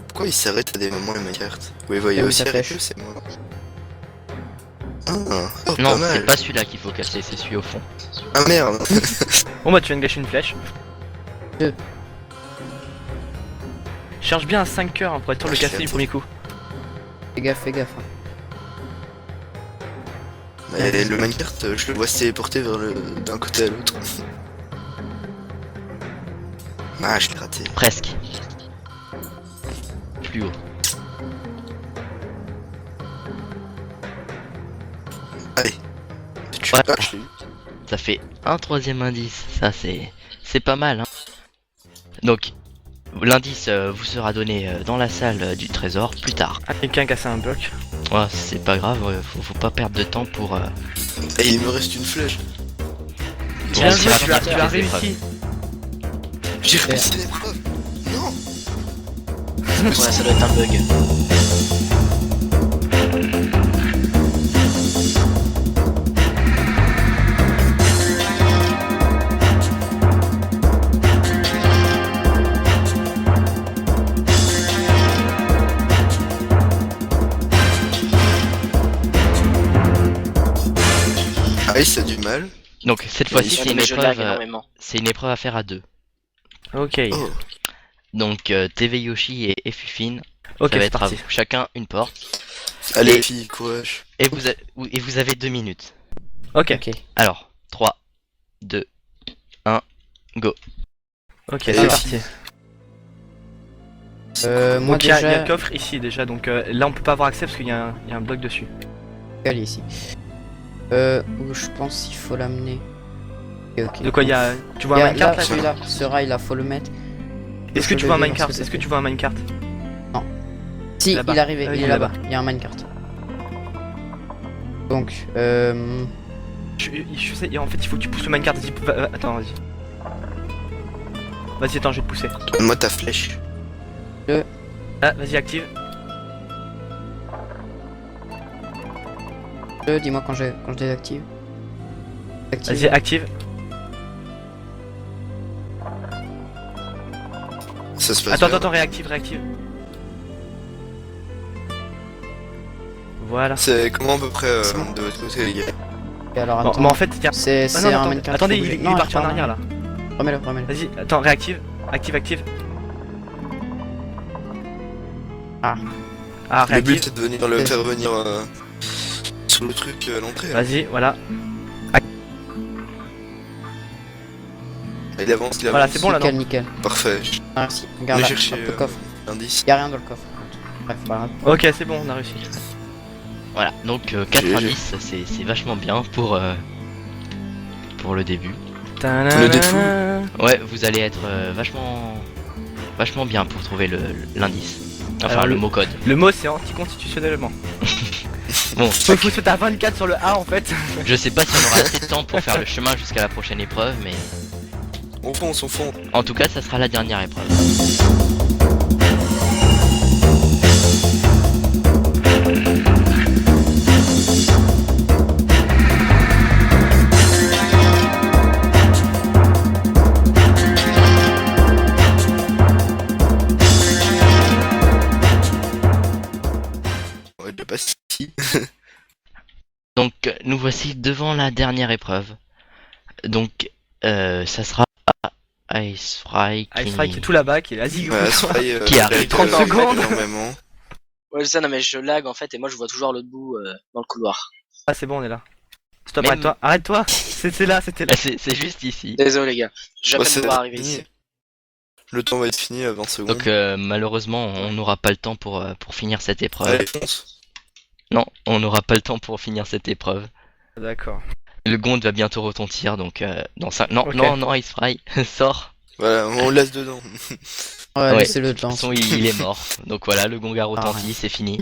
Pourquoi il s'arrête à des moments les Minecraft? Oui, voyez Ah oui, aussi ta avec flèche. eux, c'est moi. Ah, oh, Non, pas mal. c'est pas celui-là qu'il faut casser, c'est celui au fond. Ah merde. Bon bah tu viens de gâcher une flèche. Deux. Cherche bien un 5 cœurs hein, pour être sûr de le casser du premier coup. Fais gaffe, hein. Mais le Minecraft, je le vois se téléporter vers d'un côté à l'autre. Ah, je l'ai raté. Presque. Plus haut. Allez. Tu Ouais. ah, je l'ai eu. Ça fait un troisième indice, ça c'est pas mal. Hein. Donc, l'indice vous sera donné dans la salle du trésor plus tard. Ah, quelqu'un a cassé un bloc. Ouais, c'est pas grave, faut pas perdre de temps pour... Et il me reste une flèche. Bien on joué, va tu finir as toutes les réussi. J'ai réussi l'épreuve. Non. Ouais, ça doit être un bug. Ah, ça a du mal. Donc, cette fois-ci, Ouais, c'est une mais je lag épreuve... énormément. c'est une épreuve à faire à deux. Ok. Oh. Donc, TV Yoshi et Fufine, Ok, ça va c'est être à parti. vous. Chacun une porte. Allez, Et- fille, courage. Et vous avez 2 minutes. Ok, Ok. Alors, 3, 2, 1, go. ok, Allez, c'est parti. Moi Donc il y a déjà, le coffre ici déjà, donc là on peut pas avoir accès parce qu'il y a un bloc dessus. elle est ici. Où je pense qu'il faut l'amener. Ok. De quoi il y a... Tu vois Il y un a minecart là, là celui-là, ce rail là, faut le mettre. Est-ce que Faut tu le vois un lever minecart? lorsque Est-ce que ça tu vois un minecart? Si, Là-bas. il est arrivé, Ah oui, il est là-bas. là-bas. Il y a un minecart. Donc, Je sais, et en fait il faut que tu pousses le minecart. Vas-y, attends, vas-y. Vas-y, attends, je vais te pousser. Donne-moi ta flèche. Ah, vas-y, active. dis-moi quand je désactive. Active. Vas-y, active. Ça se passe Attends, bien. attends, réactive. Voilà. C'est comment à peu près C'est bon. de votre côté, les gars? Et alors Bon, attends. mais en fait, il y a... C'est Ah non, un attends, minecart. attendez, faut il bouger. est Non, parti en attends, arrière là. Remets-le. Vas-y, attends, réactive. Active. Ah, Le réactive. but c'est de venir le faire venir sur le truc à l'entrée. là. Vas-y, voilà. Il avance, il avance. Voilà, c'est bon là, non? Nickel. Parfait. Ah, merci. Regarde On là, a cherché, hop, le coffre. L'indice. Y'a rien dans le coffre. Bref, pas grave. Ok, c'est bon, on a réussi. Voilà, donc 4 GG. indices, c'est vachement bien pour le début. Le défaut. Ouais, vous allez être vachement bien pour trouver l'indice. Enfin, Alors, le mot code. Le mot c'est anticonstitutionnellement. Bon, Faut que t'as 24 sur le A en fait. je sais pas si on aura assez de temps pour faire le chemin jusqu'à la prochaine épreuve, mais On fonce. en tout cas, ça sera la dernière épreuve. Ouais, de pas si. Donc, nous voici devant la dernière épreuve. Donc, ça sera Ice Fry Ice Fry qui est tout là-bas, qui est vas-y. Ouais, Spy, Qui arrive. 30 secondes. énormément. Ouais, je sais, non, mais je lag en fait, et moi je vois toujours l'autre bout dans le couloir. Ah c'est bon, on est là. Stop, Même- arrête-toi, arrête-toi. C'était là. C'est juste ici. Désolé, les gars. J'ai à Ouais, peine c'est pouvoir arriver fini. ici. Le temps va être fini à 20 secondes. Donc, malheureusement, on n'aura pas le temps pour finir cette épreuve. Allez, fonce. Non, on n'aura pas le temps pour finir cette épreuve. D'accord. Le gond va bientôt retentir, donc dans 5... Non, Ok. non, Ice Fry, sors. Voilà, on laisse dedans. Ouais, laissez-le de le toute temps. façon, il est mort. Donc voilà, le gong a retenti, c'est fini.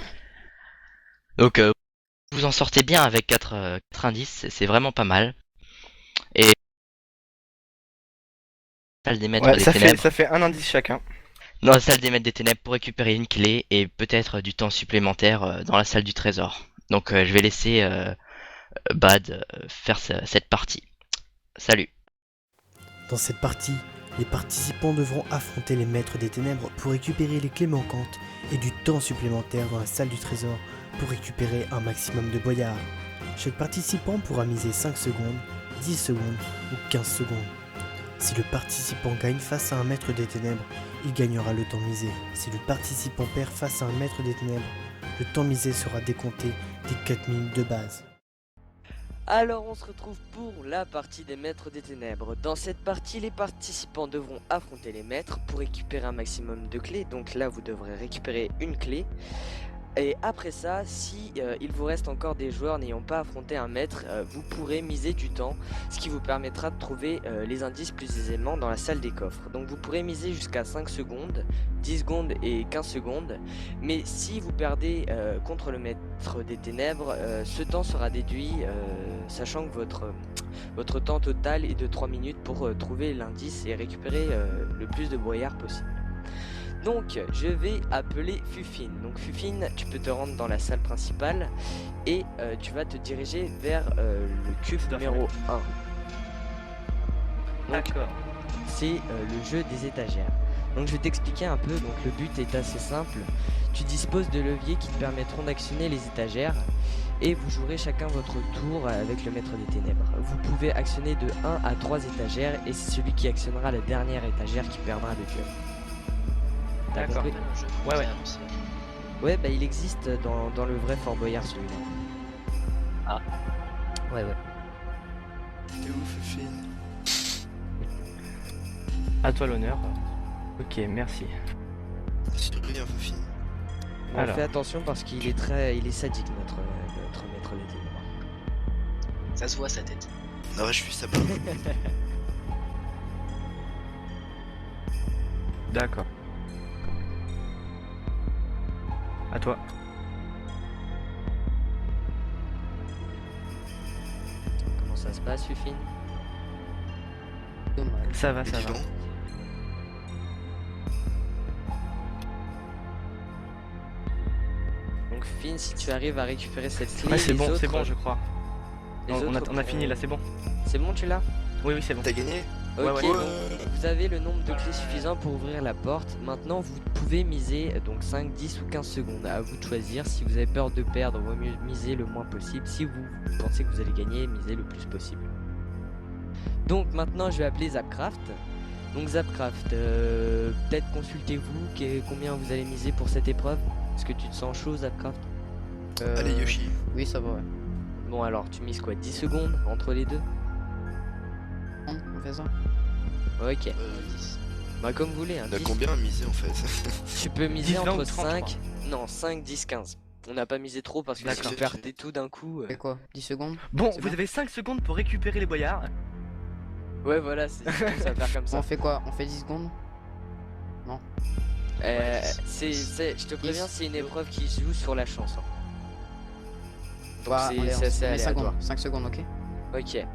Donc vous en sortez bien avec 4 indices, c'est vraiment pas mal. Et salle des maîtres Ouais, des ténèbres. ça fait un indice chacun. Dans la salle des maîtres des ténèbres pour récupérer une clé et peut-être du temps supplémentaire dans la salle du trésor. Donc je vais laisser Bad faire cette partie. Salut. Dans cette partie, les participants devront affronter les maîtres des ténèbres pour récupérer les clés manquantes et du temps supplémentaire dans la salle du trésor pour récupérer un maximum de boyards. Chaque participant pourra miser 5 secondes, 10 secondes ou 15 secondes. Si le participant gagne face à un maître des ténèbres, il gagnera le temps misé. Si le participant perd face à un maître des ténèbres, le temps misé sera décompté des 4 minutes de base. Alors on se retrouve pour la partie des maîtres des ténèbres. Dans cette partie, les participants devront affronter les maîtres pour récupérer un maximum de clés. Donc là, vous devrez récupérer une clé. Et après ça, si il vous reste encore des joueurs n'ayant pas affronté un maître, vous pourrez miser du temps, ce qui vous permettra de trouver les indices plus aisément dans la salle des coffres. Donc vous pourrez miser jusqu'à 5 secondes, 10 secondes et 15 secondes. Mais si vous perdez contre le maître des ténèbres, ce temps sera déduit, sachant que votre temps total est de 3 minutes pour trouver l'indice et récupérer le plus de boyards possible. Donc je vais appeler Fufine. Donc Fufine, tu peux te rendre dans la salle principale et tu vas te diriger vers le cube numéro 1. D'accord. C'est le jeu des étagères. Donc je vais t'expliquer un peu. Donc le but est assez simple. Tu disposes de leviers qui te permettront d'actionner les étagères et vous jouerez chacun votre tour avec le maître des ténèbres. Vous pouvez actionner de 1 à 3 étagères et c'est celui qui actionnera la dernière étagère qui perdra le duel. T'as D'accord. compris ? Ouais, ouais. Ouais, bah il existe dans le vrai Fort Boyard celui-là. Ah. Ouais. T'es ouf, Fufine. À toi l'honneur. Ok, merci. Surveille, Fufine. Bon, Alors. fais attention parce qu'il est sadique notre maître des ténèbres. Ça se voit sa tête. Non, je suis sympa. D'accord. À toi. Comment ça se passe, Fufine ? Dommage. Ça va, Mais ça dis va. donc. Donc Fufine, si tu arrives à récupérer cette clé, Ouais, c'est les bon, autres, je crois. les On a autres fini là, c'est bon. C'est bon, tu l'as ? Oui, c'est bon. T'as gagné? Ouais, Ok, ouais. donc vous avez le nombre de clés suffisant pour ouvrir la porte. Maintenant, vous pouvez miser donc 5, 10 ou 15 secondes. À vous de choisir. Si vous avez peur de perdre, vaut mieux miser le moins possible. Si vous pensez que vous allez gagner, misez le plus possible. Donc maintenant, je vais appeler Zapcraft. Donc Zapcraft, peut-être consultez-vous combien vous allez miser pour cette épreuve. Est-ce que tu te sens chaud, Zapcraft? Allez, Yoshi. Oui, ça va, ouais. Bon alors, tu mises quoi, 10 secondes entre les deux? On fait ça. Ok. Bah comme vous voulez, hein, On a 10. combien à miser en fait? Tu peux miser 10, 20 entre ou 30, 5, non 5, 10, 15. On n'a pas misé trop parce que si D'accord. vous perdez tout d'un coup... C'est quoi 10 secondes? Bon, C'est vous bon. avez 5 secondes pour récupérer les boyards. Ouais voilà, c'est tout ça va faire comme ça. On fait quoi? On fait 10 secondes? Je te préviens, c'est une épreuve qui se joue sur la chance. Hein. Donc Bah, allez, c'est assez on met 5 aléatoire. secondes. 5 secondes, ok? Ok.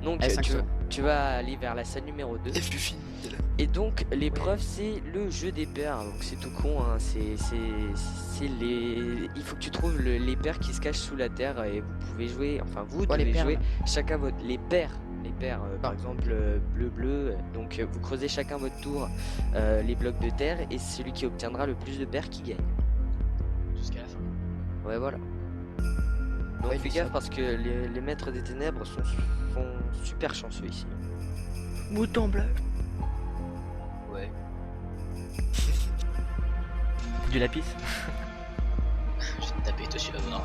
Donc Allez, 5 secondes. tu vas aller vers la salle numéro 2. Et Fufine, t'es là. Et donc l'épreuve c'est le jeu des paires, donc c'est tout con, hein. c'est les... Il faut que tu trouves les paires qui se cachent sous la terre et vous pouvez jouer, enfin vous Quoi, les devez paires, jouer là chacun votre... Les paires, par Ah. exemple bleu, donc vous creusez chacun votre tour les blocs de terre et c'est celui qui obtiendra le plus de paires qui gagne. Jusqu'à la fin. Ouais voilà. Donc Ouais, fais c'est gaffe ça. parce que les maîtres des ténèbres sont super chanceux ici. Mouton bleu. Ouais. Du lapis. Je vais te taper toi, tu vas voir.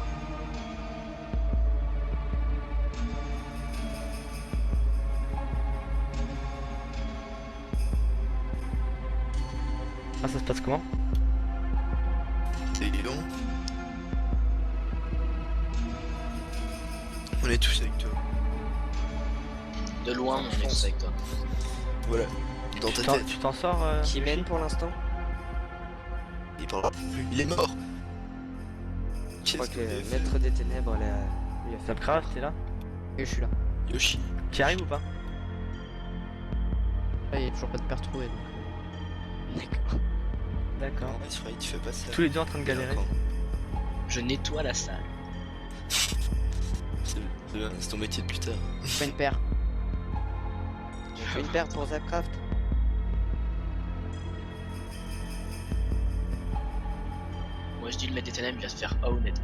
Ah, ça se passe comment? Et dis donc. On est tous avec toi. De loin, on est tous avec toi. Voilà. Dans ta tête. Tu t'en sors Qui Yoshi mène pour l'instant? Il parlera plus. Il est mort. Je crois Qu'est-ce que qu'on a fait Maître des Ténèbres lui a fait Zapcraft, t'es là? Et je suis là. Yoshi. Tu arrives ou pas? Là, il y a toujours pas de père trouvé donc. D'accord. D'accord. Non, Ice Fry, tu fais pas ça. Tous les deux en train de galérer. Je nettoie la salle. C'est ton métier de plus tard. Pas une paire. J'ai fait une paire pour Zapcraft. Moi je dis le maître des ténèbres, il va se faire honnête.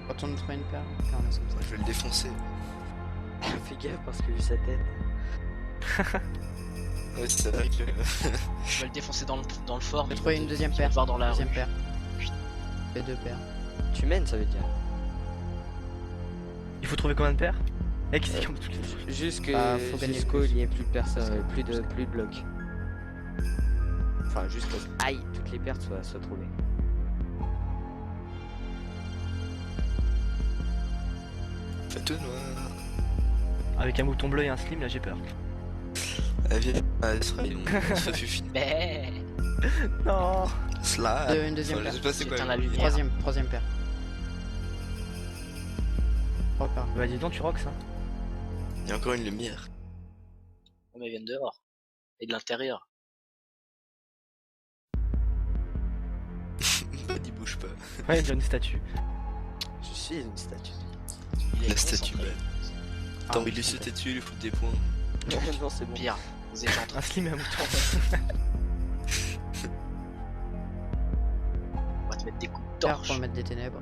Quand on trouve une paire, on est comme ça. Je vais le défoncer. Fais gaffe parce que vu sa tête. Ouais, c'est vrai que. Je vais le défoncer dans le fort, mais J'ai trouvé une deuxième il va paire. le voir dans la Deuxième rue. paire. Et deux paires. Tu mènes, ça veut dire. Il faut trouver combien de paires? Eh, qu'est-ce qu'il y a toutes les... Jusqu'au faut gagner jusqu'au plus. il n'y ait plus de personnes, plus de blocs. Enfin, jusqu'au aïe, toutes les pertes soient trouvées. Fais-toi noir. Avec un mouton bleu et un slim, là j'ai peur. Ah, viens. Ah, Ice Fry, on se fait finir. Mais Non. Slap. Une deuxième Enfin, paire. je sais pas c'est quoi. J'éteins la lumière. Troisième paire. Trois paires. Bah dis donc, tu rock ça. Il y a encore une lumière. mais ils viennent dehors. Et de l'intérieur. Il bouge pas. Ouais, il y a une statue. Je suis une statue. Il est La statue concentré. belle. T'as envie de lui sauter dessus, lui foutre des points. Non, c'est bon. Pire, vous êtes gentil. Un slim et un mouton. On va te mettre des coups de Paire torche. pour le mettre des ténèbres.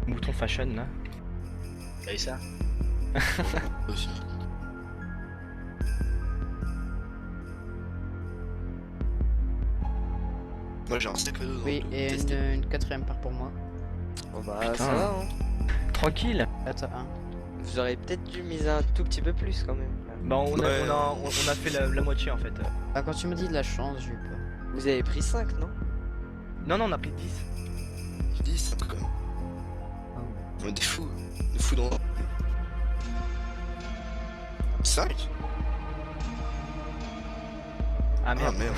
Mouton fashion là. T'as vu ça? Aussi. Moi j'ai un sac à dos dans Oui, le dos. et Testez. une quatrième paire pour moi. Bon bah Putain. ça va, hein. Tranquille. Attends, un. Vous auriez peut-être dû miser un tout petit peu plus quand même. Bah on a, Ouais, on a fait la moitié en fait. Ah, quand tu me dis de la chance, j'ai eu peur. Vous avez pris 5, non? Non, non, on a pris 10. Je dis, c'est un truc comme. On est des fous. Des fous dans. 5 Ah Ah merde. merde.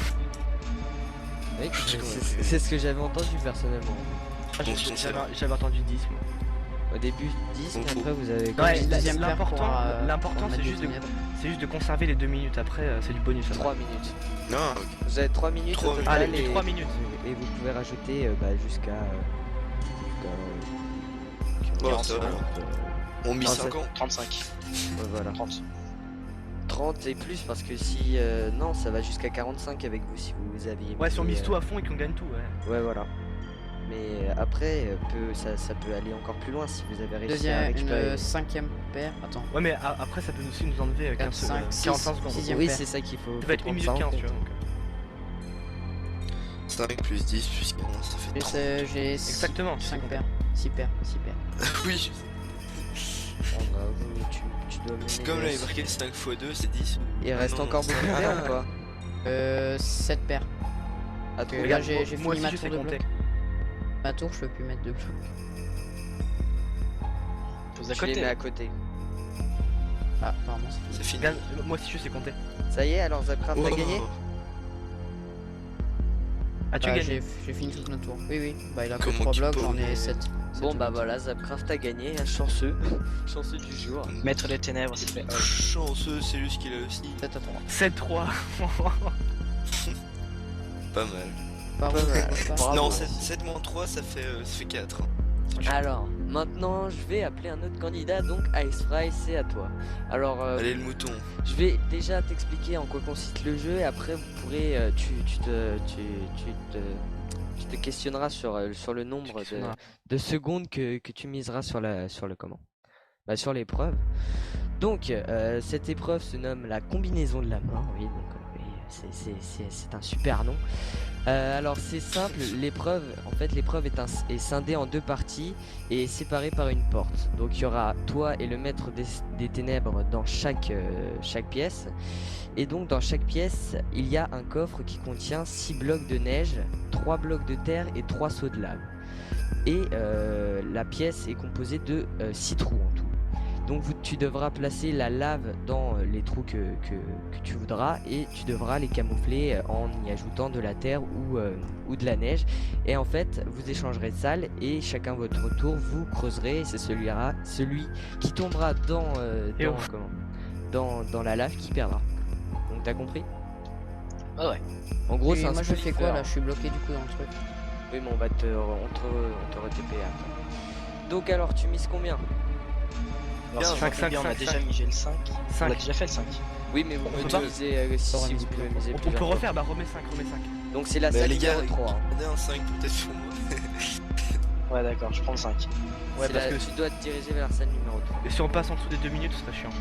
Oui, Je sais c'est ce que j'avais entendu personnellement. Ah, Bon, c'est J'avais entendu 10 moi. Au début 10, Bon, mais faut- après vous avez... Ouais, une deuxième paire l'important, pour, l'important pour c'est mettre juste, des de, ténèbres. c'est juste de conserver les 2 minutes. Après, c'est du bonus. 3 minutes. Non, ok. Vous avez 3 minutes Trois au minutes. total Allez, les 3 minutes. et vous pouvez rajouter jusqu'à... Bon, ça va. On mise Non, 50. 35. voilà. 30. 30 et plus parce que si... non, ça va jusqu'à 45 avec vous si vous aviez... Ouais, si on mis, mise tout à fond et qu'on gagne tout, ouais. Ouais, voilà. Mais après, ça peut aller encore plus loin si vous avez réussi à Deuxième, récupérer... une cinquième paire. Attends. Ouais, mais après, ça peut aussi nous enlever 4, 15 5, 45 secondes. sixième Oui, paire. c'est ça qu'il faut... Ça va être 1 minute 15, tu vois. Donc. 5 plus 10 plus 15, ça fait Et 30. j'ai Exactement, tu sais 5 compter. paires. 6 paires. 6 paires. Oui, je sais. Bon, bah, tu dois mener C'est comme le- là, il marqué 5 x 2, c'est 10. Il reste non, encore non, beaucoup de paires ou pas? 7 paires. À trouver. Là, j'ai Moi fini aussi, ma je sais tour de compter. bloc. Ma tour, je peux plus mettre de bloc. Pose à Tu les côté. mets à côté. Ah, apparemment, c'est fini. C'est fini. Regarde, moi aussi, je sais compter. Ça y est, alors Zapcraft a Oh. gagné? As-tu Bah, gagné? j'ai fini toutes nos tours. Oui, oui. Bah, il a que Comment 3 tu blocs, peux j'en ai oublier 7. Bon bah voilà, Zapcraft a gagné, un chanceux. Chanceux du jour. Maître des ténèbres, s'il te plaît. Chanceux, c'est juste qu'il a aussi. 7 à 3. 7-3. Pas mal. Par Pas contre, mal. je pense pas. Bravo. Non, 7 moins 3, ça fait 4. Alors, maintenant je vais appeler un autre candidat, donc Ice Fry, c'est à toi. Alors, Allez, le mouton. je vais déjà t'expliquer en quoi consiste le jeu et après vous pourrez, tu te questionneras sur le nombre questionneras. de secondes que tu miseras sur sur l'épreuve. Donc, cette épreuve se nomme la combinaison de la mort, oui, donc oui, c'est un super nom. Alors c'est simple, l'épreuve est scindée en 2 parties et est séparée par une porte. Donc il y aura toi et le maître des ténèbres dans chaque pièce. Et donc dans chaque pièce, il y a un coffre qui contient 6 blocs de neige, 3 blocs de terre et 3 seaux de lave. Et la pièce est composée de 6 trous en tout. Donc tu devras placer la lave dans les trous que tu voudras et tu devras les camoufler en y ajoutant de la terre ou de la neige. Et en fait, vous échangerez de salles et chacun votre tour, vous creuserez et c'est celui qui tombera dans la lave qui perdra. Donc t'as compris? Ah ouais. En gros, Et c'est un moi je fais quoi split là? Je suis bloqué du coup dans le truc. Oui, mais on te re-TP après. Donc alors, tu mises combien? Alors, si je me rappelle bien, on a déjà misé le 5. On l'a déjà fait le 5. Oui, mais vous peut pouvez pas miser si vous pouvez miser On peut plusieurs fois. refaire, bah remets 5. Donc c'est la Bah, salle les gars, numéro 3. on est un 5 peut-être pour moi. Ouais, d'accord, je prends le 5. Ouais, C'est parce la- que Tu dois te diriger vers la salle numéro 3. et si on passe en dessous des 2 minutes, ce serait chiant.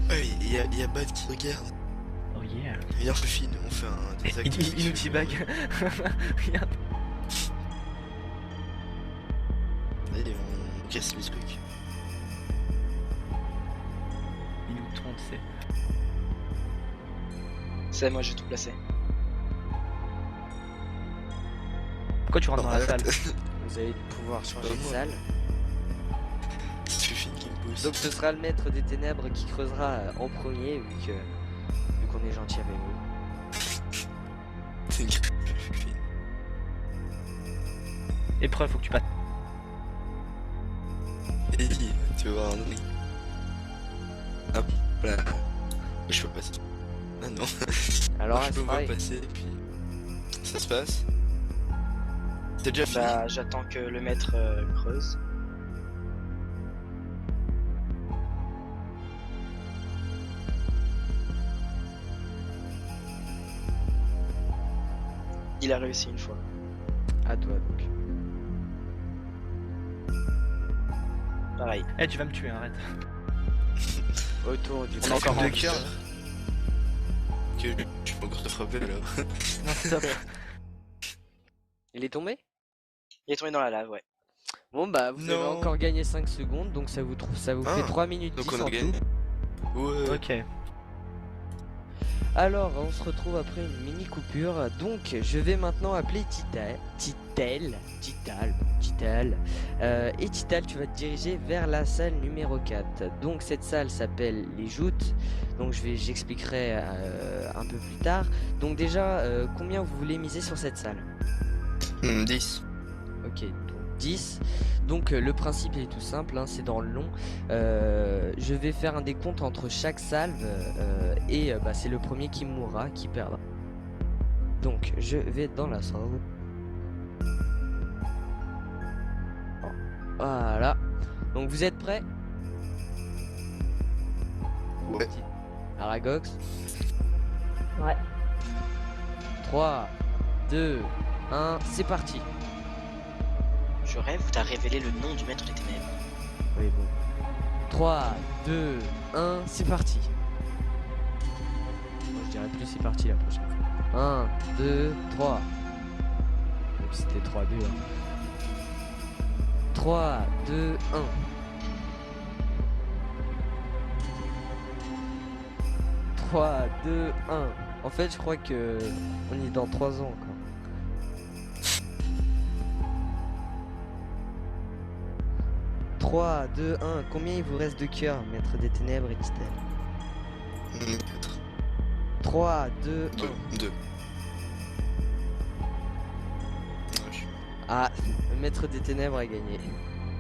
Ouais, il y a Bad qui regarde. Oh yeah. Viens, Fufine, on fait des actes. Il nous teabag. Regarde. Allez, on casse les trucs. Il nous tourne, c'est. C'est moi, j'ai tout placé. Pourquoi tu rentres dans la salle? Vous allez pouvoir changer de moi. salle. C'est Fufine qui me pousse. Donc ce sera le maître des ténèbres qui creusera en premier vu qu'on est gentil avec vous. C'est une Fufine. Épreuve, faut que tu passes. Et tu vas voir un truc. Hop là. Je peux passer. Ah non. Alors, je peux pas Asfry, passer et puis. Ça se passe. T'as déjà fini? Bah, j'attends que le maître creuse. Il a réussi une fois. à toi donc. Pareil. Eh, tu vas me tuer, arrête. Autour du On a encore deux un. cœurs. Que je peux encore te frapper là. Non, stop. Il est tombé? Il est tombé dans la lave, ouais. Bon bah vous avez Non. encore gagné 5 secondes donc ça vous fait 3 minutes Donc 10 on en a gagné. tout. Ouais. Ok. Alors on se retrouve après une mini coupure. Donc je vais maintenant appeler Tital. Et Tital, tu vas te diriger vers la salle numéro 4. Donc cette salle s'appelle les joutes. Donc j'expliquerai un peu plus tard. Donc déjà combien vous voulez miser sur cette salle? 10. Ok, donc 10. Donc le principe est tout simple, hein, c'est dans le long. Je vais faire un décompte entre chaque salve et c'est le premier qui mourra, qui perdra. Donc je vais dans la salle. Voilà. Donc vous êtes prêts? Ouais. Aragox. Ouais. 3, 2, 1, c'est parti. Je rêve où t'as révélé le nom du maître des ténèbres. Oui, bon. 3, 2, 1, c'est parti. Moi, je dirais plus c'est parti la prochaine fois. 1, 2, 3. Même si c'était 3, 2. 3, 2, 1. 3, 2, 1. En fait, je crois que on est dans 3 ans, quoi. 3, 2, 1. Combien il vous reste de cœur, maître des ténèbres et Titel? 4. 3, 2, 1. 2. Ah, le maître des ténèbres a gagné.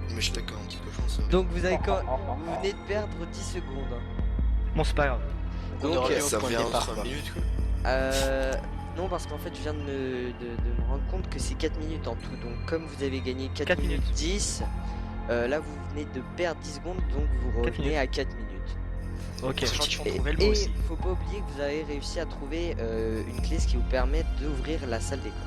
Mais je suis d'accord, un petit cochon ça. Donc vous venez de perdre 10 secondes. hein. Bon, c'est pas grave. On Donc, aurait Ça au point de revient en départ, 3 quoi. minutes quoi. Non, parce qu'en fait, je viens de me rendre compte que c'est 4 minutes en tout. Donc, comme vous avez gagné 4 minutes 10, là vous venez de perdre 10 secondes, donc vous 4 revenez à 4 minutes. Ok. Sachant qu'il faut Et, trouver le mot aussi. faut pas oublier que vous avez réussi à trouver une clé, ce qui vous permet d'ouvrir la salle des coffres.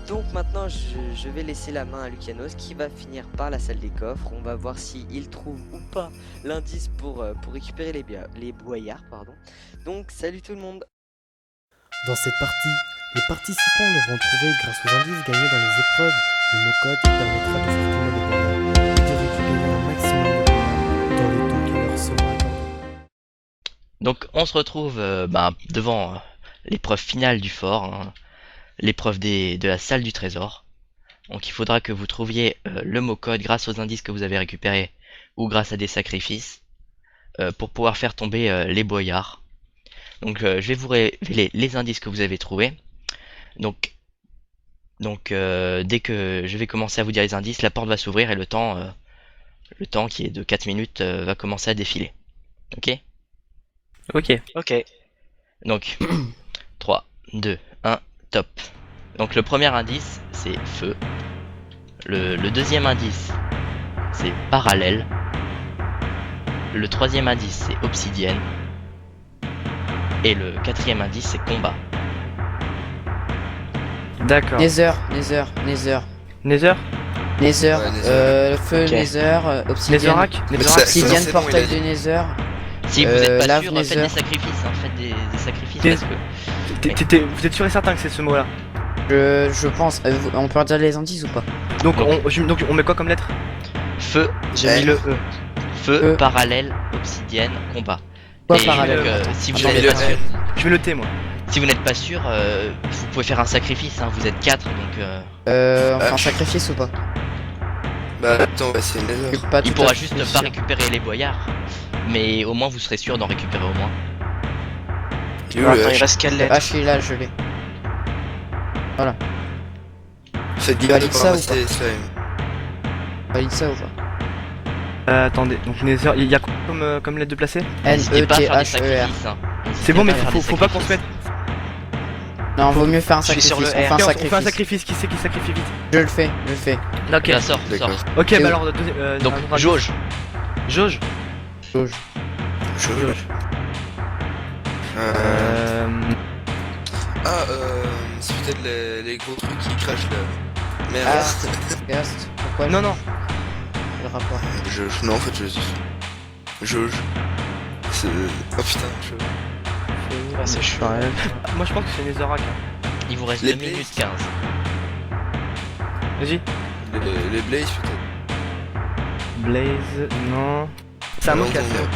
Donc maintenant, je vais laisser la main à Lucianos qui va finir par la salle des coffres. On va voir s'il trouve ou pas l'indice pour récupérer les boyards. Pardon. Donc, salut tout le monde. Dans cette partie, les participants devront trouver, grâce aux indices gagnés dans les épreuves, le mot-code qui permettra de frapper les boyards et de récupérer un maximum de boyards dans le temps qui leur sera accordé. Donc on se retrouve devant l'épreuve finale du fort, hein, l'épreuve de la salle du trésor. Donc il faudra que vous trouviez le mot code grâce aux indices que vous avez récupérés ou grâce à des sacrifices pour pouvoir faire tomber les boyards. Donc je vais vous révéler les indices que vous avez trouvés. Donc dès que je vais commencer à vous dire les indices, la porte va s'ouvrir et le temps qui est de 4 minutes va commencer à défiler. Ok? Ok. Ok. Donc 3, 2, 1, top. Donc le premier indice c'est feu. Le deuxième indice c'est parallèle. Le troisième indice c'est obsidienne. Et le quatrième indice c'est combat. D'accord. Nether. Nether Nether, Ouais, Nether. feu, Ok. Nether, obsidienne. Netherrack Mais Obsidienne, c'est bon, portail il a de dit. Nether. Si vous êtes pas lave sûr, Nether. faites des sacrifices, hein, faites des sacrifices Des- parce que Vous êtes sûr et certain que c'est ce mot-là? Je pense. On peut redire les indices ou pas? Donc on met quoi comme lettre? feu, J'ai mis le E. feu, parallèle, obsidienne, combat. Quoi Et parallèle? donc, si vous J'ai mis n'êtes le pas sûr, L. Je vais le T moi. si vous n'êtes pas sûr, vous pouvez faire un sacrifice. Hein, vous êtes 4 donc On fait un sacrifice ou pas? Bah attends, bah, c'est Je Nether. suis pas il tout pourra à fait juste pas sûr. récupérer les boyards. Mais au moins vous serez sûr d'en récupérer au moins. Il est où le Attends, il H? reste quelle Le lettre? H il est là, je l'ai. Faites gaffe de valide pas ça ou ramasser les slime. Valide ça ou pas? Attendez, donc Nether, il y a quoi comme lettre de placer? N'hésitez pas à faire des N-E-T-H-E-R. sacrifices. Hein. C'est bon, mais N'hésitez pas à faut faire pas qu'on se des mette. Non, vaut mieux faire un Je suis sacrifice. sur le On fait R. un Ok, on fait un sacrifice. sacrifice. Qui c'est qui sacrifie vite? Je le fais. Ok. Là, sort. D'accord. Ok, C'est bah où? alors Donc un autre indice. jauge. Jauge. Jauge. Jauge. Euh... C'est peut-être les gros trucs qui crachent là. Merde. Ah, Gast. Pourquoi? Non, non. Le rapport. Non, en fait, Jauge. C'est... Oh putain, Ah, c'est chaud. Moi je pense que c'est Netherrack. Hein. Il vous reste Les 2 blazes. minutes 15. Vas-y. Les Blaze peut-être. Blaze, non. C'est un Non, mot qui a non, feu. non.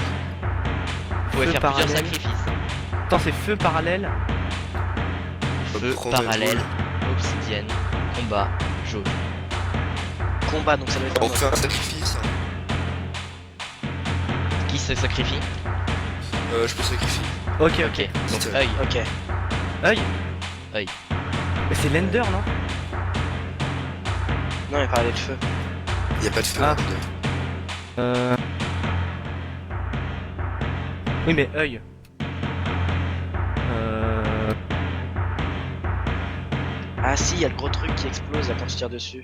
Vous pouvez Feu faire plusieurs parallèle. sacrifices. Attends, c'est feu parallèle. Feu, Prends mes parallèle, boules. obsidienne, combat, jauge. Combat, donc ça doit être On un fait un sacrifice. Qui se sacrifie? Je peux sacrifier. Ok, Ok, ok. donc C'est- œil. Ok. Œil. Œil. Mais c'est l'Ender, non? Non, il parlait de feu. Y a pas de feu. Ah. là-dedans. Oui, mais œil. Ah si, il y a le gros truc qui explose là quand tu tires dessus.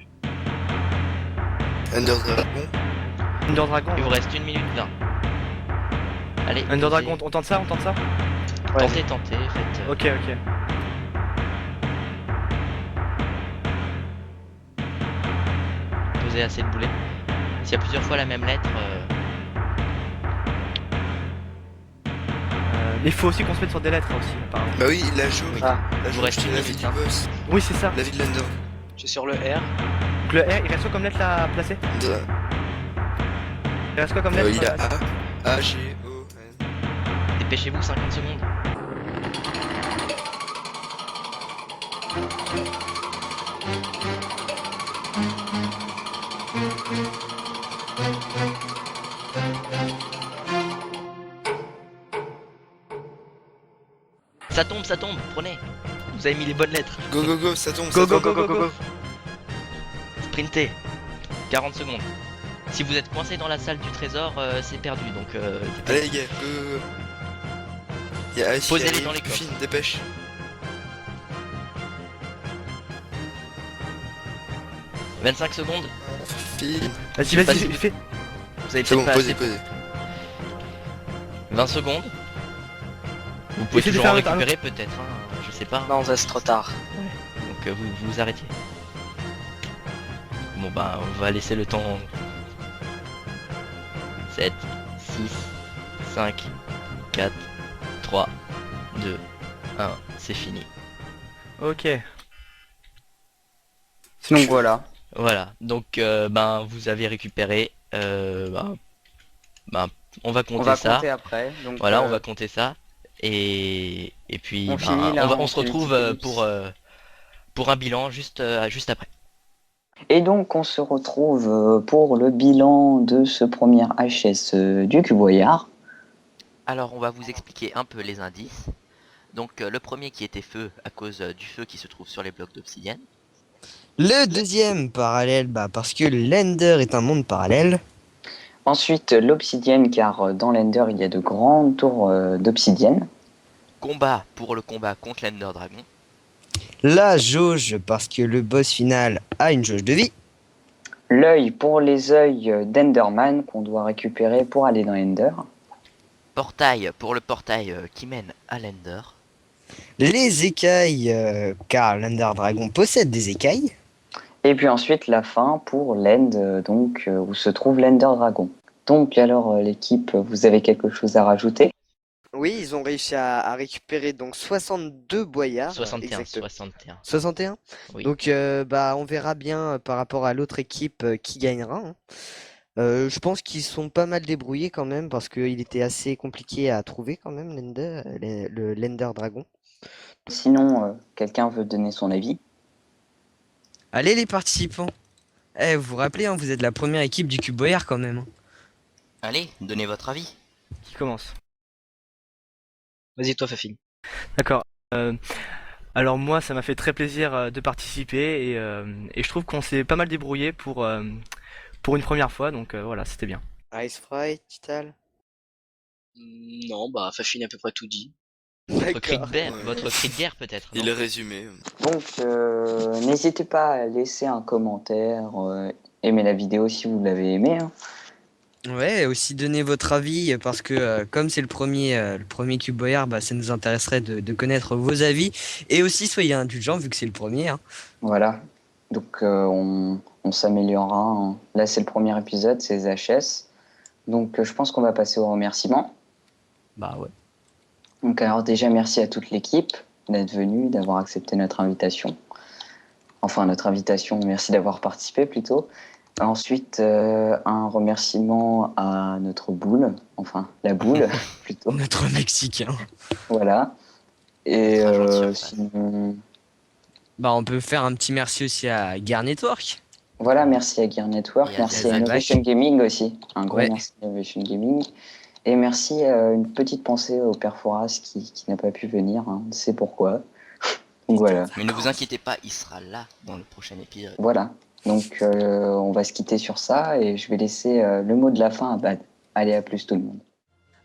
Under Dragon. Under Dragon. Il vous reste 1 minute 20. Allez, Under posez. Dragon, on tente ça, Tentez, faites. Ok. Posez assez de boulets. S'il y a plusieurs fois la même lettre, Il faut aussi qu'on se mette sur des lettres aussi, apparemment. Bah oui, la jauge. Ah, La vous jauge, reste c'est une la minute, vie du hein. boss. Oui, c'est ça. La vie de l'Under. je suis sur le R. Donc le R, il reste quoi comme lettre là à placer? Il reste quoi comme lettre? Il y a A, G, O, N. dépêchez-vous 50 secondes. Ça tombe, prenez. Vous avez mis les bonnes lettres. Go, ça tombe. Go, ça go, tombe. go, go, go. Sprintez. 40 secondes. Si vous êtes coincé dans la salle du trésor, c'est perdu. Donc, Allez les gars, go. Il y a Ice qui Posez-les arrive. dans les coffres. Fine, dépêche. 25 secondes. Fine. Vas-y, Vas-y. fais. Vous avez C'est bon, peut-être pas assez. posez. 20 secondes. Vous pouvez Essayez de toujours en faire un- récupérer peut-être, hein, je sais pas. Non, ça c'est trop tard. Donc vous arrêtez. Bon bah on va laisser le temps. 7, 6, 5, 4, 3, 2, 1, c'est fini. Ok. Sinon voilà. Voilà, donc ben vous avez récupéré. On va compter On va ça. compter après. Donc, Voilà, on va compter ça. Et puis On ben, finit là, on se fait une retrouve petite pour un bilan juste après. Et donc on se retrouve pour le bilan de ce premier HS du Cuboyard. Alors on va vous expliquer un peu les indices. Donc le premier qui était feu à cause du feu qui se trouve sur les blocs d'obsidienne. Le deuxième parallèle, parce que l'Ender est un monde parallèle. Ensuite l'obsidienne, car dans l'Ender il y a de grandes tours d'obsidienne. Combat pour le combat contre l'Ender Dragon. La jauge, parce que le boss final a une jauge de vie. L'œil pour les œils d'Enderman qu'on doit récupérer pour aller dans l'Ender. Portail pour le portail qui mène à l'Ender. Les écailles, car l'Ender Dragon possède des écailles. Et puis ensuite la fin pour l'End, donc où se trouve l'Ender Dragon. Donc alors l'équipe, vous avez quelque chose à rajouter? Oui, ils ont réussi à récupérer donc 62 boyards. 61, exactement. 61. 61. Oui. Donc on verra bien par rapport à l'autre équipe qui gagnera. Hein. Je pense qu'ils sont pas mal débrouillés quand même parce qu'il était assez compliqué à trouver quand même l'Ender Dragon. Sinon, quelqu'un veut donner son avis? Allez les participants. Vous vous rappelez, hein, vous êtes la première équipe du Cube Boyard quand même. Hein. Allez, donnez votre avis. Qui commence? Vas-y, toi, Fafine. D'accord. Alors moi, ça m'a fait très plaisir de participer et je trouve qu'on s'est pas mal débrouillé pour une première fois, donc voilà, c'était bien. Ice Fry, Tital. Non, bah, Fafine a à peu près tout dit. Votre cri de guerre peut-être. Il est résumé. Donc n'hésitez pas à laisser un commentaire, aimer la vidéo si vous l'avez aimé. Hein. Ouais, aussi donner votre avis parce que comme c'est le premier Cube Boyard, ça nous intéresserait de connaître vos avis et aussi soyez indulgents vu que c'est le premier. Hein. Voilà, donc on s'améliorera. Hein. Là c'est le premier épisode, c'est les HS. Donc je pense qu'on va passer aux remerciements. Bah ouais. Donc alors déjà merci à toute l'équipe d'être venue, d'avoir accepté notre invitation. Enfin notre invitation, merci d'avoir participé plutôt. Ensuite, un remerciement à notre boule, enfin la boule plutôt. Notre Mexicain. Voilà. Et sinon... on peut faire un petit merci aussi à Gear Network. Voilà, merci à Gear Network, merci à Innovation Gaming aussi. Un gros merci à Innovation Gaming. Et merci, une petite pensée au père Foras qui n'a pas pu venir, hein, on sait pourquoi. Donc voilà. Mais ne vous inquiétez pas, il sera là dans le prochain épisode. Voilà. Donc on va se quitter sur ça et je vais laisser le mot de la fin à Bad. Allez, à plus tout le monde.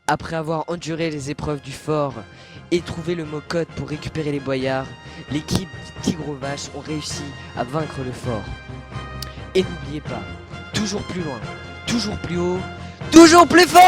Après avoir enduré les épreuves du fort et trouvé le mot code pour récupérer les boyards, l'équipe Tigre aux Vaches ont réussi à vaincre le fort. Et n'oubliez pas, toujours plus loin, toujours plus haut, toujours plus fort!